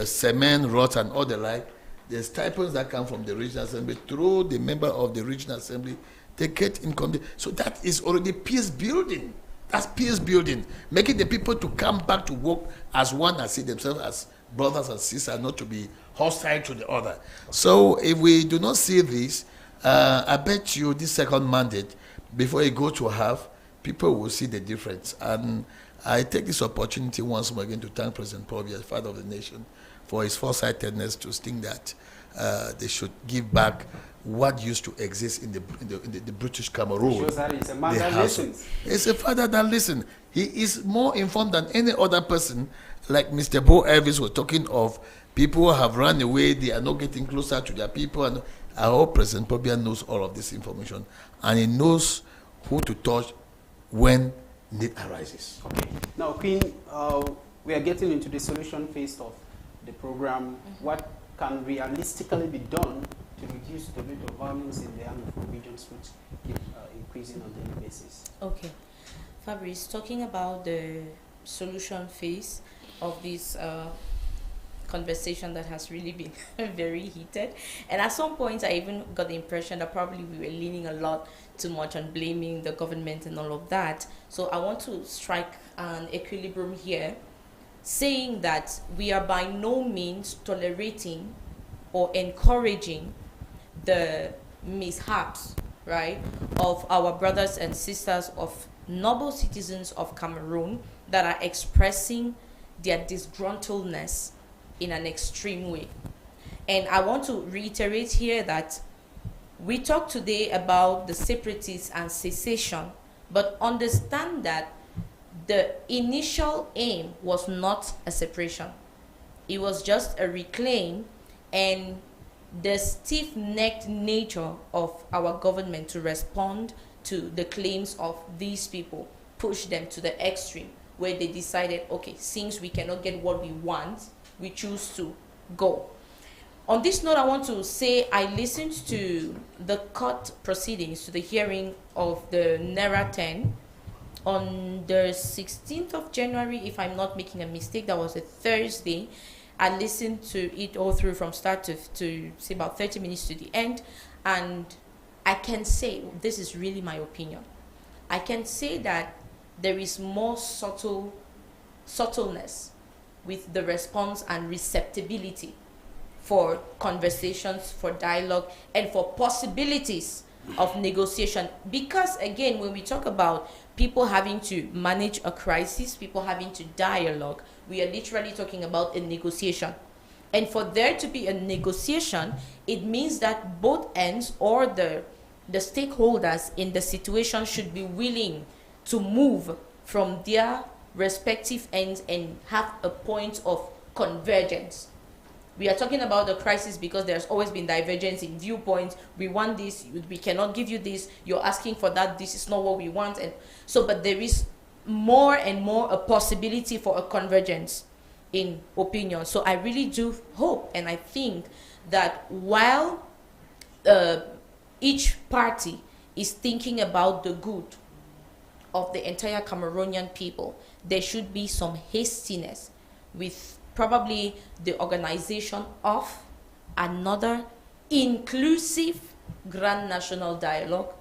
cement, rods, and all the like, there's stipends that come from the Regional Assembly through the member of the Regional Assembly. They get in contact. So that is already peace building. That's peace building, making the people to come back to work as one and see themselves as brothers and sisters, not to be hostile to the other. So if we do not see this, I bet you this second mandate, before it goes to half, people will see the difference. And I take this opportunity once more again to thank President Paul, as father of the nation, for his foresightedness to think that they should give back what used to exist in the British Cameroon. Shows that he's a man that listens. He's a father that listens. He is more informed than any other person. Like Mr. Bo Elvis was talking of, people who have run away, they are not getting closer to their people. And I hope President Pobia knows all of this information, and he knows who to touch when need arises. Okay. Now, Queen, we are getting into the solution phase of the program. What can realistically be done to reduce the rate of violence in the Anglophone regions, which keep increasing on a daily basis? Okay. Fabrice, talking about the solution phase of this conversation that has really been very heated, and at some point I even got the impression that probably we were leaning a lot too much on blaming the government and all of that. So I want to strike an equilibrium here, saying that we are by no means tolerating or encouraging the mishaps, right, of our brothers and sisters, of noble citizens of Cameroon that are expressing their disgruntledness in an extreme way. And I want to reiterate here that we talk today about the separatists and secession, but understand that the initial aim was not a separation. It was just a reclaim, and the stiff-necked nature of our government to respond to the claims of these people pushed them to the extreme, where they decided, okay, since we cannot get what we want, we choose to go. On this note, I want to say I listened to the court proceedings, to the hearing of the NERA 10 on the 16th of January, if I'm not making a mistake. That was a Thursday. I listened to it all through from start to say about 30 minutes to the end, and I can say, this is really my opinion, I can say that there is more subtleness with the response and receptibility for conversations, for dialogue, and for possibilities of negotiation. Because again, when we talk about people having to manage a crisis, people having to dialogue, we are literally talking about a negotiation. And for there to be a negotiation, it means that both ends, or the the stakeholders in the situation should be willing to move from their respective ends and have a point of convergence. We are talking about the crisis because there's always been divergence in viewpoints. We want this, we cannot give you this, you're asking for that, this is not what we want. And so, but there is more and more a possibility for a convergence in opinion. So I really do hope, and I think that while each party is thinking about the good of the entire Cameroonian people, there should be some hastiness with probably the organization of another inclusive grand national dialogue.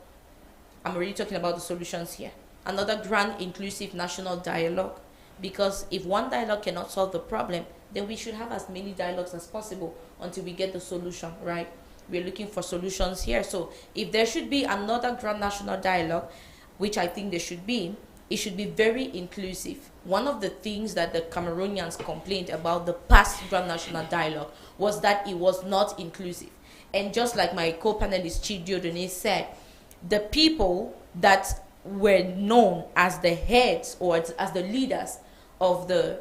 I'm already talking about the solutions here. Another grand inclusive national dialogue, because if one dialogue cannot solve the problem, then we should have as many dialogues as possible until we get the solution, right? We're looking for solutions here. So if there should be another grand national dialogue, which I think there should be, it should be very inclusive. One of the things that the Cameroonians complained about the past grand national dialogue was that it was not inclusive. And just like my co-panelist Chief Diodone said, the people that were known as the heads or as the leaders of the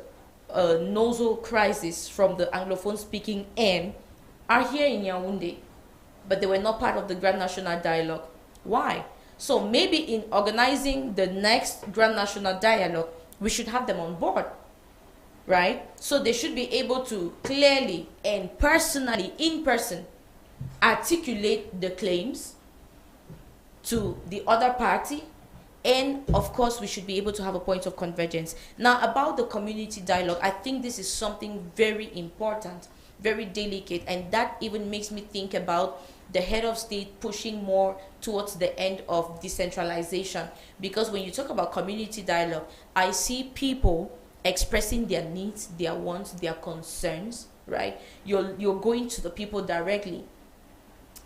NOUS crisis from the Anglophone speaking end are here in Yaoundé, but they were not part of the grand national dialogue. Why? So maybe in organizing the next grand national dialogue, we should have them on board, right? So they should be able to clearly and personally, in person, articulate the claims to the other party. And of course, we should be able to have a point of convergence. Now, about the community dialogue, I think this is something very important, very delicate, and that even makes me think about the head of state pushing more towards the end of decentralization. Because when you talk about community dialogue, I see people expressing their needs, their wants, their concerns, right? You're going to the people directly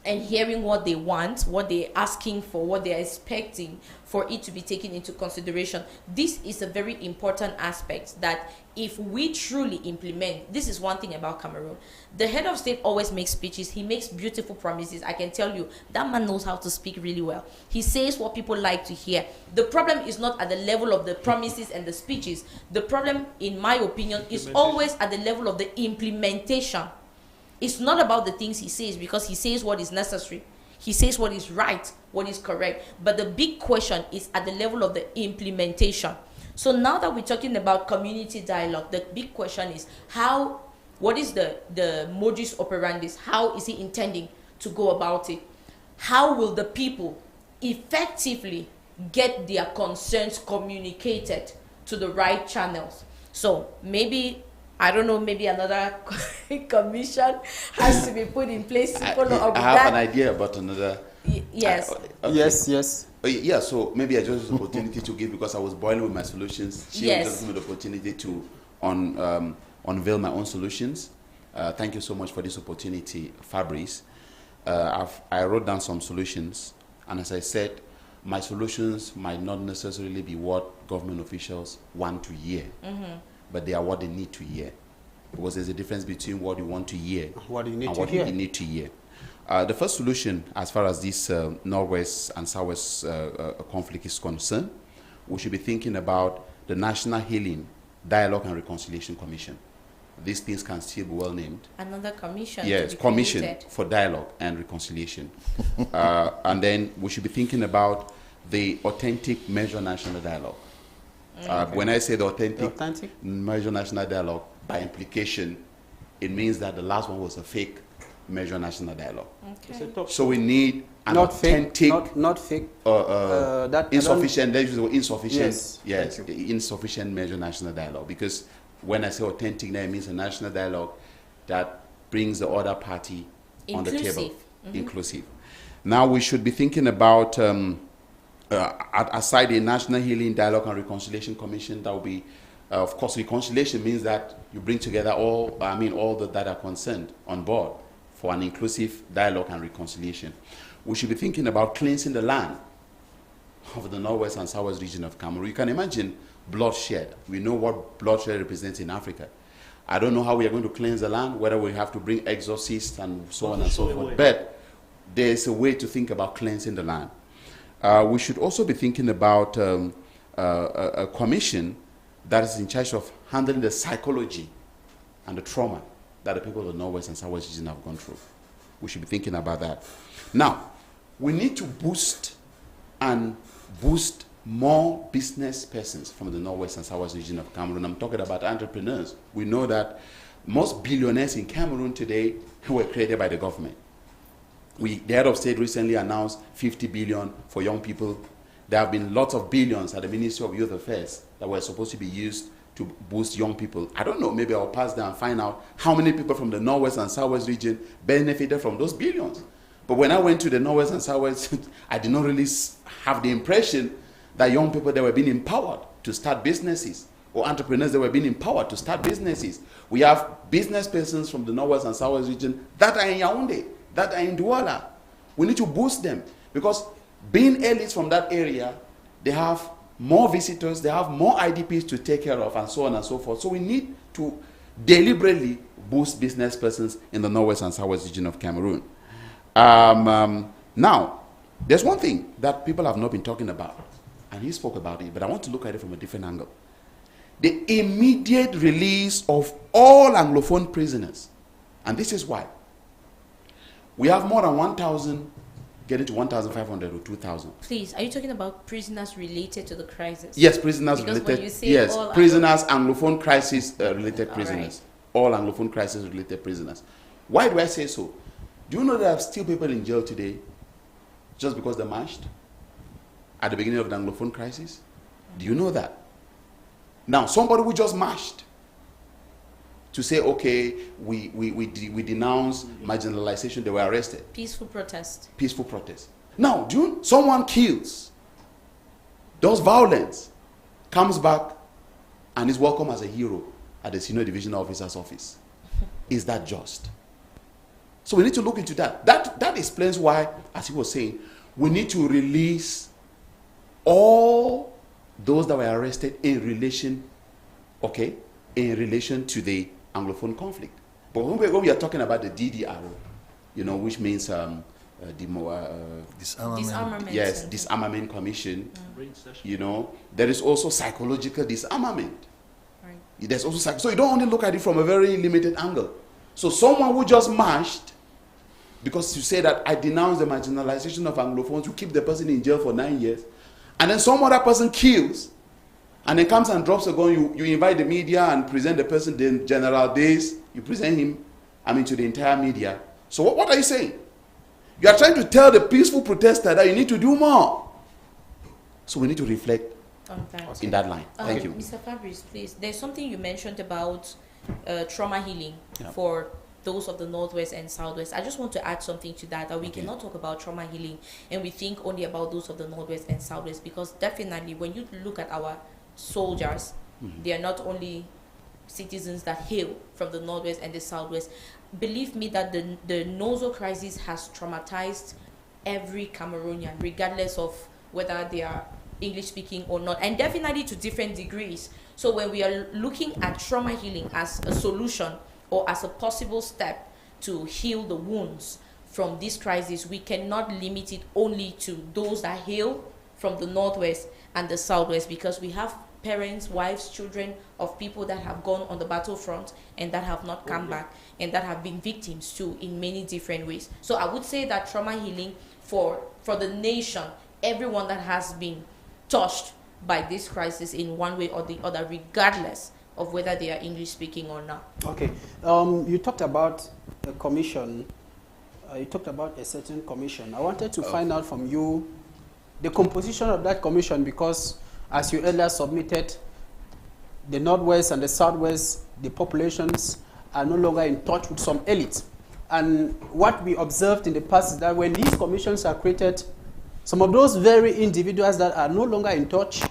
and hearing what they want, what they're asking for, what they're expecting for it to be taken into consideration. This is a very important aspect that if we truly implement, this is one thing about Cameroon. The head of state always makes speeches. He makes beautiful promises. I can tell you, that man knows how to speak really well. He says what people like to hear. The problem is not at the level of the promises and the speeches. The problem, in my opinion, is always at the level of the implementation. It's not about the things he says, because he says what is necessary. He says what is right, what is correct. But the big question is at the level of the implementation. So now that we're talking about community dialogue, the big question is what is the modus operandi? How is he intending to go about it? How will the people effectively get their concerns communicated to the right channels? So maybe, I don't know, maybe another commission has to be put in place to follow up with that. I have an idea about another. Yes. Okay. Yes. Yeah, so maybe I just use the opportunity to give, because I was boiling with my solutions. She just gave me the opportunity to unveil my own solutions. Thank you so much for this opportunity, Fabrice. I wrote down some solutions, and as I said, my solutions might not necessarily be what government officials want to hear, but they are what they need to hear. Because there's a difference between what you want to hear and what you need to hear. The first solution, as far as this Northwest and Southwest conflict is concerned, we should be thinking about the National Healing, Dialogue and Reconciliation Commission. These things can still be well named. Another commission. Yes, commission for dialogue and reconciliation. And then we should be thinking about the authentic measure national dialogue. When I say the authentic measure national dialogue, by implication, it means that the last one was a fake measure national dialogue. Okay. So we need an authentic, not fake, that insufficient. Let's use the word insufficient. Yes, insufficient measure national dialogue. Because when I say authentic, that means a national dialogue that brings the other party on the table, inclusive. Now we should be thinking about, aside the National Healing, Dialogue and Reconciliation Commission, that will be, of course, reconciliation means that you bring together all that are concerned on board for an inclusive dialogue and reconciliation. We should be thinking about cleansing the land of the Northwest and Southwest region of Cameroon. You can imagine bloodshed. We know what bloodshed represents in Africa. I don't know how we are going to cleanse the land, whether we have to bring exorcists and so on and so forth. But there's a way to think about cleansing the land. We should also be thinking about a commission that is in charge of handling the psychology and the trauma that the people of the Northwest and Southwest region have gone through. We should be thinking about that. Now, we need to boost more business persons from the Northwest and Southwest region of Cameroon. I'm talking about entrepreneurs. We know that most billionaires in Cameroon today were created by the government. The head of state recently announced 50 billion for young people. There have been lots of billions at the Ministry of Youth Affairs that were supposed to be used to boost young people. I don't know, maybe I'll pass there and find out how many people from the Northwest and Southwest region benefited from those billions. But when I went to the Northwest and Southwest, I did not really have the impression that young people, they were being empowered to start businesses, or entrepreneurs, they were being empowered to start businesses. We have business persons from the Northwest and Southwest region that are in Yaoundé, that are in Douala. We need to boost them, because being elites from that area, they have more visitors, they have more IDPs to take care of, and so on and so forth. So we need to deliberately boost business persons in the Northwest and Southwest region of Cameroon. Now, there's one thing that people have not been talking about, and he spoke about it, but I want to look at it from a different angle. The immediate release of all Anglophone prisoners. And this is why. We have more than 1,000, getting to 1,500 or 2,000. Please, are you talking about prisoners related to the crisis? Yes, prisoners because related. When you say yes, all prisoners, Anglophone crisis related prisoners. Right. All Anglophone crisis related prisoners. Why do I say so? Do you know there are still people in jail today just because they marched at the beginning of the Anglophone crisis? Do you know that? Now, somebody who just marched to say, okay, we denounce marginalization, they were arrested. Peaceful protest. Peaceful protest. Now, someone kills, does violence, comes back, and is welcome as a hero at the senior division officer's office. Is that just? So we need to look into that. That explains why, as he was saying, we need to release all those that were arrested in relation to the Anglophone conflict. But when we are talking about the DDRO, which means Disarmament. Yes, disarmament commission. There is also psychological disarmament. Right. There's also so you don't only look at it from a very limited angle. So someone who just marched, because you say that I denounce the marginalization of Anglophones, you keep the person in jail for 9 years, and then some other person kills, and then comes and drops a gun, you invite the media and present the person in general days, you present him, to the entire media. So what are you saying? You are trying to tell the peaceful protester that you need to do more. So we need to reflect On that. in that line. Thank you. Mr. Fabrice, please. There's something you mentioned about trauma healing for those of the Northwest and Southwest. I just want to add something to that we cannot talk about trauma healing and we think only about those of the Northwest and Southwest, because definitely when you look at our soldiers, they are not only citizens that hail from the Northwest and the Southwest. Believe me that the NOUS crisis has traumatized every Cameroonian, regardless of whether they are English speaking or not, and definitely to different degrees. So when we are looking at trauma healing as a solution or as a possible step to heal the wounds from this crisis, we cannot limit it only to those that hail from the Northwest and the Southwest, because we have parents, wives, children of people that have gone on the battlefront and that have not come back, and that have been victims too in many different ways. So I would say that trauma healing for the nation, everyone that has been touched by this crisis in one way or the other, regardless of whether they are English speaking or not. Okay. You talked about a commission. You talked about a certain commission. I wanted to find out from you the composition of that commission, because as you earlier submitted, the Northwest and the Southwest, the populations are no longer in touch with some elites. And what we observed in the past is that when these commissions are created, some of those very individuals that are no longer in touch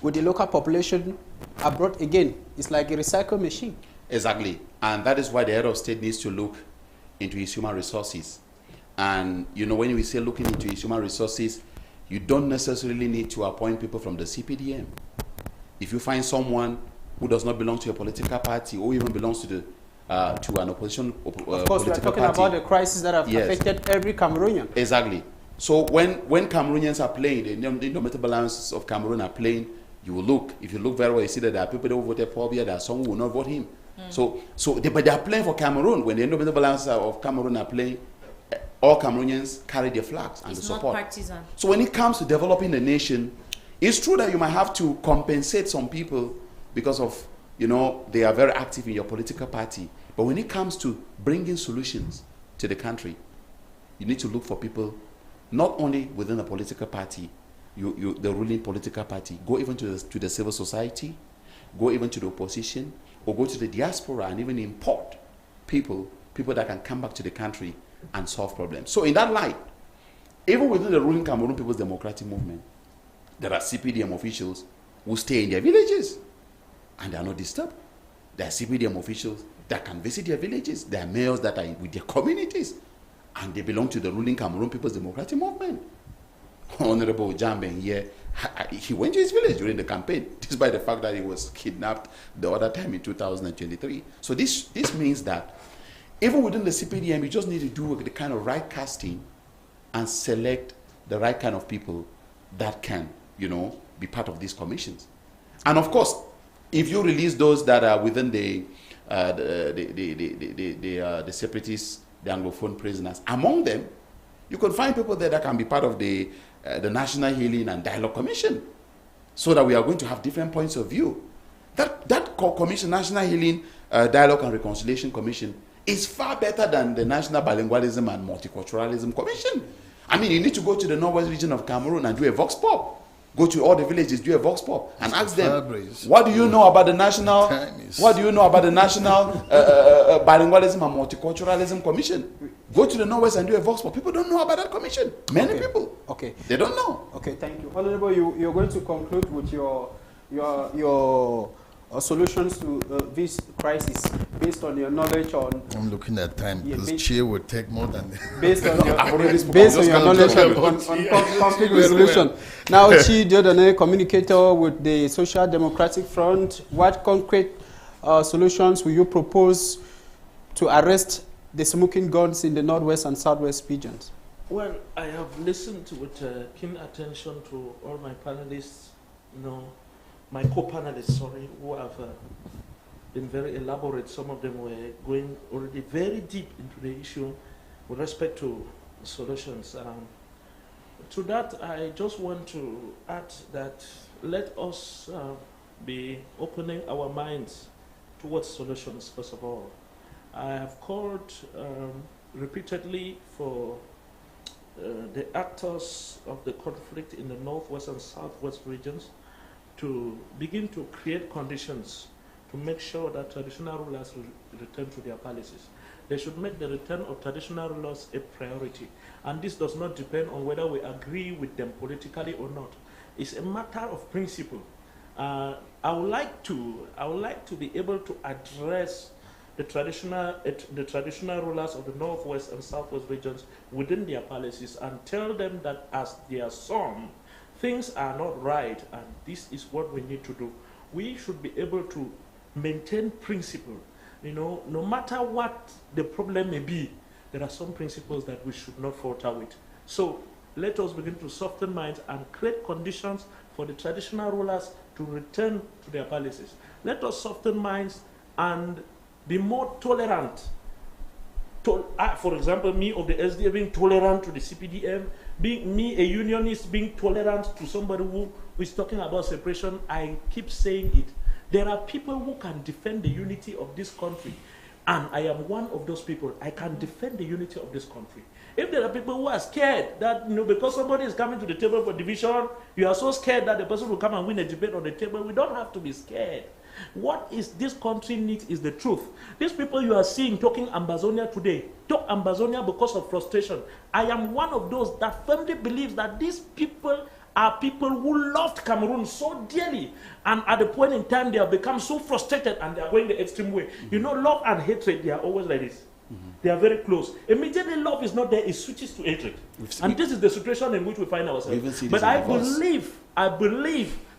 with the local population are brought again. It's like a recycle machine. Exactly. And that is why the head of state needs to look into his human resources. And, when we say looking into his human resources, you don't necessarily need to appoint people from the CPDM. If you find someone who does not belong to a political party or even belongs to the to an opposition of course, political we are talking party. about the crisis that have affected every Cameroonian. Exactly. So when Cameroonians are playing, the indomitable lions of Cameroon are playing, you will look. If you look very well, you see that there are people who voted for Biya, there are some who will not vote him. But they are playing for Cameroon. When the indomitable lions of Cameroon are playing, all Cameroonians carry their flags and the support. Not partisan. So when it comes to developing the nation, it's true that you might have to compensate some people because of, they are very active in your political party. But when it comes to bringing solutions to the country, you need to look for people not only within the political party, the ruling political party, go even to the civil society, go even to the opposition, or go to the diaspora and even import people that can come back to the country and solve problems. So in that light, even within the ruling Cameroon People's Democratic Movement, there are CPDM officials who stay in their villages and they are not disturbed. There are CPDM officials that can visit their villages. There are mayors that are with their communities and they belong to the ruling Cameroon People's Democratic Movement. Honorable Jamben here, he went to his village during the campaign, despite the fact that he was kidnapped the other time in 2023. So this means that even within the CPDM, you just need to do the kind of right casting and select the right kind of people that can, be part of these commissions. And of course, if you release those that are within the separatists, the Anglophone prisoners, among them, you can find people there that can be part of the National Healing and Dialogue Commission, so that we are going to have different points of view. That commission, National Healing, Dialogue and Reconciliation Commission, is far better than the National Bilingualism and Multiculturalism Commission. I mean, you need to go to the northwest region of Cameroon and do a vox pop. Go to all the villages, do a vox pop, and ask them, what do you know about the National Bilingualism and Multiculturalism Commission? Go to the northwest and do a vox pop. People don't know about that commission. Many people. Okay. They don't know. Okay, thank you. Honorable, you're going to conclude with your solutions to this crisis based on your knowledge on... I'm looking at time. This chair would take more than... Based on your knowledge on conflict resolution. Now, Chi Diodone, communicator with the Social Democratic Front, what concrete solutions will you propose to arrest the smoking guns in the northwest and southwest regions? Well, I have listened with keen attention to all my panelists, my co-panelists, who have been very elaborate. Some of them were going already very deep into the issue with respect to solutions. To that, I just want to add that let us be opening our minds towards solutions, first of all. I have called repeatedly for the actors of the conflict in the northwest and southwest regions to begin to create conditions to make sure that traditional rulers return to their palaces. They should make the return of traditional rulers a priority. And this does not depend on whether we agree with them politically or not. It's a matter of principle. I would like to be able to address the traditional rulers of the northwest and southwest regions within their palaces and tell them that as their son, things are not right, and this is what we need to do. We should be able to maintain principle. No matter what the problem may be, there are some principles that we should not falter with. So let us begin to soften minds and create conditions for the traditional rulers to return to their palaces. Let us soften minds and be more tolerant. For example, me of the SDA being tolerant to the CPDM, being me a unionist being tolerant to somebody who is talking about separation. I keep saying it. There are people who can defend the unity of this country, and I am one of those people. I can defend the unity of this country. If there are people who are scared that because somebody is coming to the table for division, you are so scared that the person will come and win a debate on the table, we don't have to be scared. What is this country needs is the truth. These people you are seeing talking Ambazonia today, talk Ambazonia because of frustration. I am one of those that firmly believes that these people are people who loved Cameroon so dearly, and at the point in time they have become so frustrated and they are going the extreme way. Love and hatred, they are always like this. They are very close. Immediately love is not there, it switches to hatred. And this is the situation in which we find ourselves. But I believe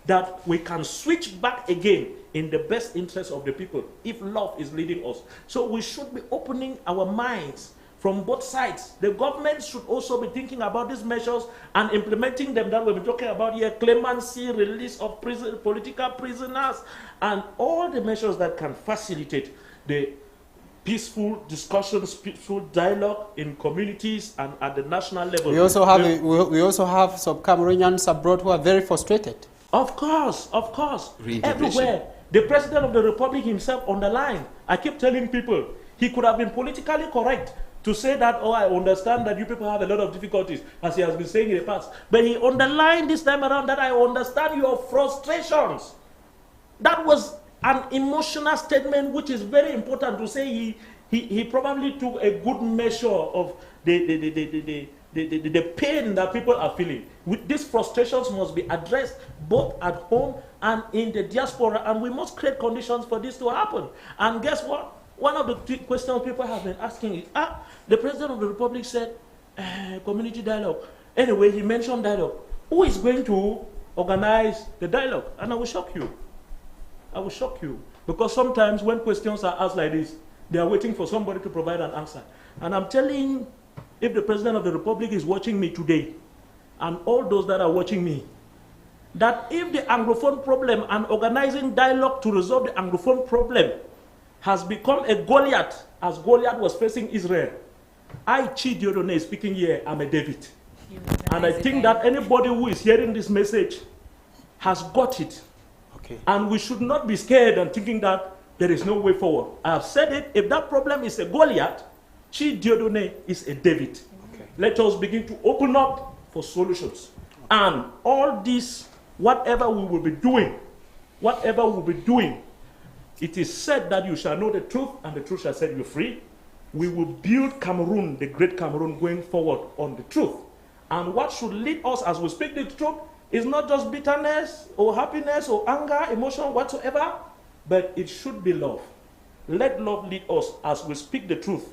that we can switch back again in the best interest of the people if love is leading us. So we should be opening our minds from both sides. The government should also be thinking about these measures and implementing them that we've been talking about here, clemency, release of political prisoners, and all the measures that can facilitate the peaceful discussions, peaceful dialogue in communities and at the national level. We also have we also have some Cameroonians abroad who are very frustrated. Of course, everywhere. The President of the Republic himself on the line. I keep telling people, he could have been politically correct to say that, oh, I understand that you people have a lot of difficulties, as he has been saying in the past. But he underlined this time around that I understand your frustrations. That was an emotional statement which is very important to say. He probably took a good measure of the pain that people are feeling. These frustrations must be addressed both at home and in the diaspora, and we must create conditions for this to happen. And guess what? One of the questions people have been asking is, the President of the Republic said community dialogue. Anyway, he mentioned dialogue. Who is going to organize the dialogue? And I will shock you. I will shock you. Because sometimes when questions are asked like this, they are waiting for somebody to provide an answer. And I'm telling, if the President of the Republic is watching me today, and all those that are watching me, that if the Anglophone problem and organizing dialogue to resolve the Anglophone problem has become a Goliath, as Goliath was facing Israel, I, Chidiodone, speaking here, I'm a David. And I think that anybody who is hearing this message has got it. Okay. And we should not be scared and thinking that there is no way forward. I have said it, if that problem is a Goliath, Chidiodone is a David. Okay. Let us begin to open up for solutions. And all this, whatever we will be doing, it is said that you shall know the truth, and the truth shall set you free. We will build Cameroon, the great Cameroon, going forward on the truth. And what should lead us as we speak the truth is not just bitterness or happiness or anger, emotion, whatsoever, but it should be love. Let love lead us as we speak the truth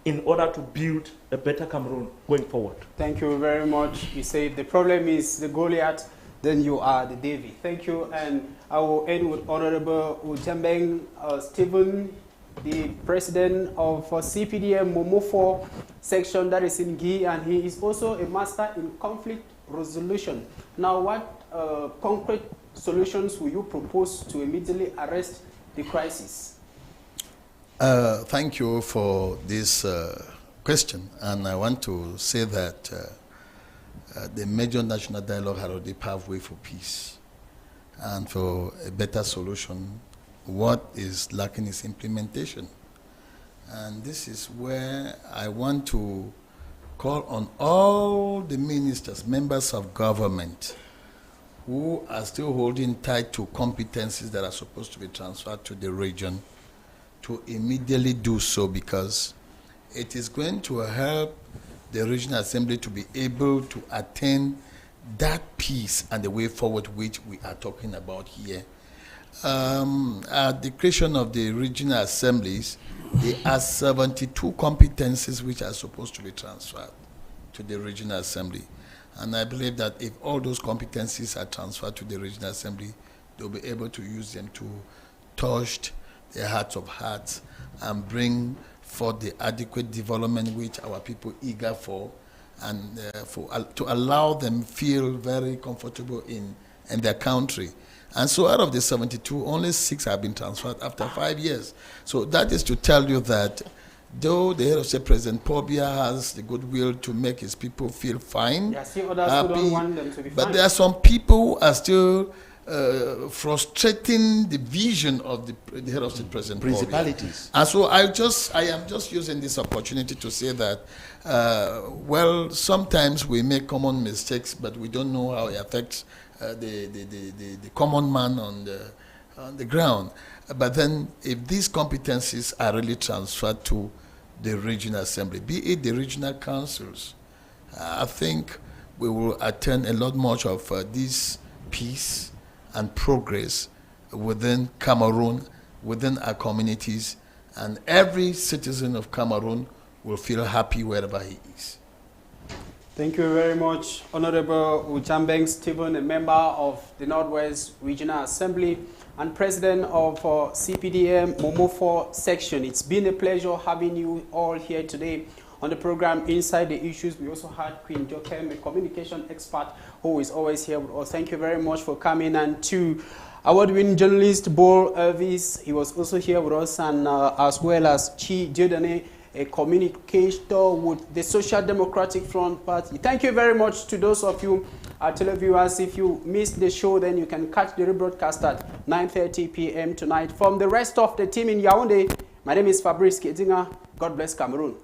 in order to build a better Cameroon going forward. Thank you very much. You say the problem is the Goliath, then you are the David. Thank you. And I will end with Honorable Ujambeng Stephen, the president of CPDM Momofo section that is in Guy, and he is also a master in conflict resolution. Now, what concrete solutions will you propose to immediately arrest the crisis? Thank you for this question, and I want to say that the major national dialogue had already paved way for peace and for a better solution. What is lacking is implementation. And this is where I want to call on all the ministers, members of government, who are still holding tight to competencies that are supposed to be transferred to the region, to immediately do so, because it is going to help the Regional Assembly to be able to attain that peace and the way forward which we are talking about here. At the creation of the regional assemblies, there are 72 competencies which are supposed to be transferred to the regional assembly. And I believe that if all those competencies are transferred to the regional assembly, they'll be able to use them to touch the hearts of hearts and bring forth the adequate development which our people eager for, and to allow them feel very comfortable in their country. And so out of the 72, only 6 have been transferred after 5 years. So that is to tell you that though the head of state, President Pobia, has the goodwill to make his people feel fine, There are still others who don't want them to be but fine. there are some people who are still frustrating the vision of the head of state, President Principalities. Pobia. And so I am just using this opportunity to say that, well, sometimes we make common mistakes, but we don't know how it affects the common man on the ground. But then if these competencies are really transferred to the regional assembly, be it the regional councils, I think we will attain a lot more of this peace and progress within Cameroon, within our communities, and every citizen of Cameroon will feel happy wherever he is. Thank you very much, Honorable Ujambeng Stephen, a member of the Northwest Regional Assembly and President of CPDM Momo4 section. It's been a pleasure having you all here today on the program Inside the Issues. We also had Queen Jokem, a communication expert who is always here with us. Thank you very much for coming. And to award-winning journalist Bol Elvis, he was also here with us, and as well as Chi Jodane, a communicator with the Social Democratic Front Party. Thank you very much to those of you, our televiewers. If you missed the show, then you can catch the rebroadcast at 9:30 p.m. tonight. From the rest of the team in Yaoundé, my name is Fabrice Ketinga. God bless Cameroon.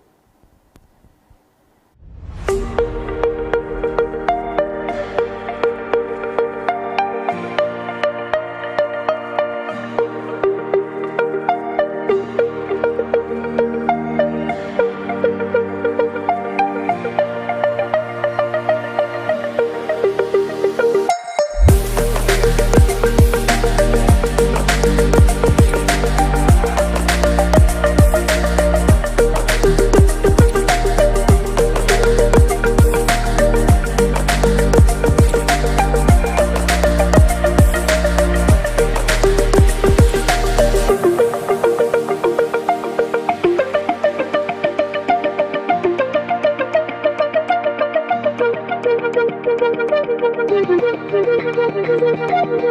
Thank you.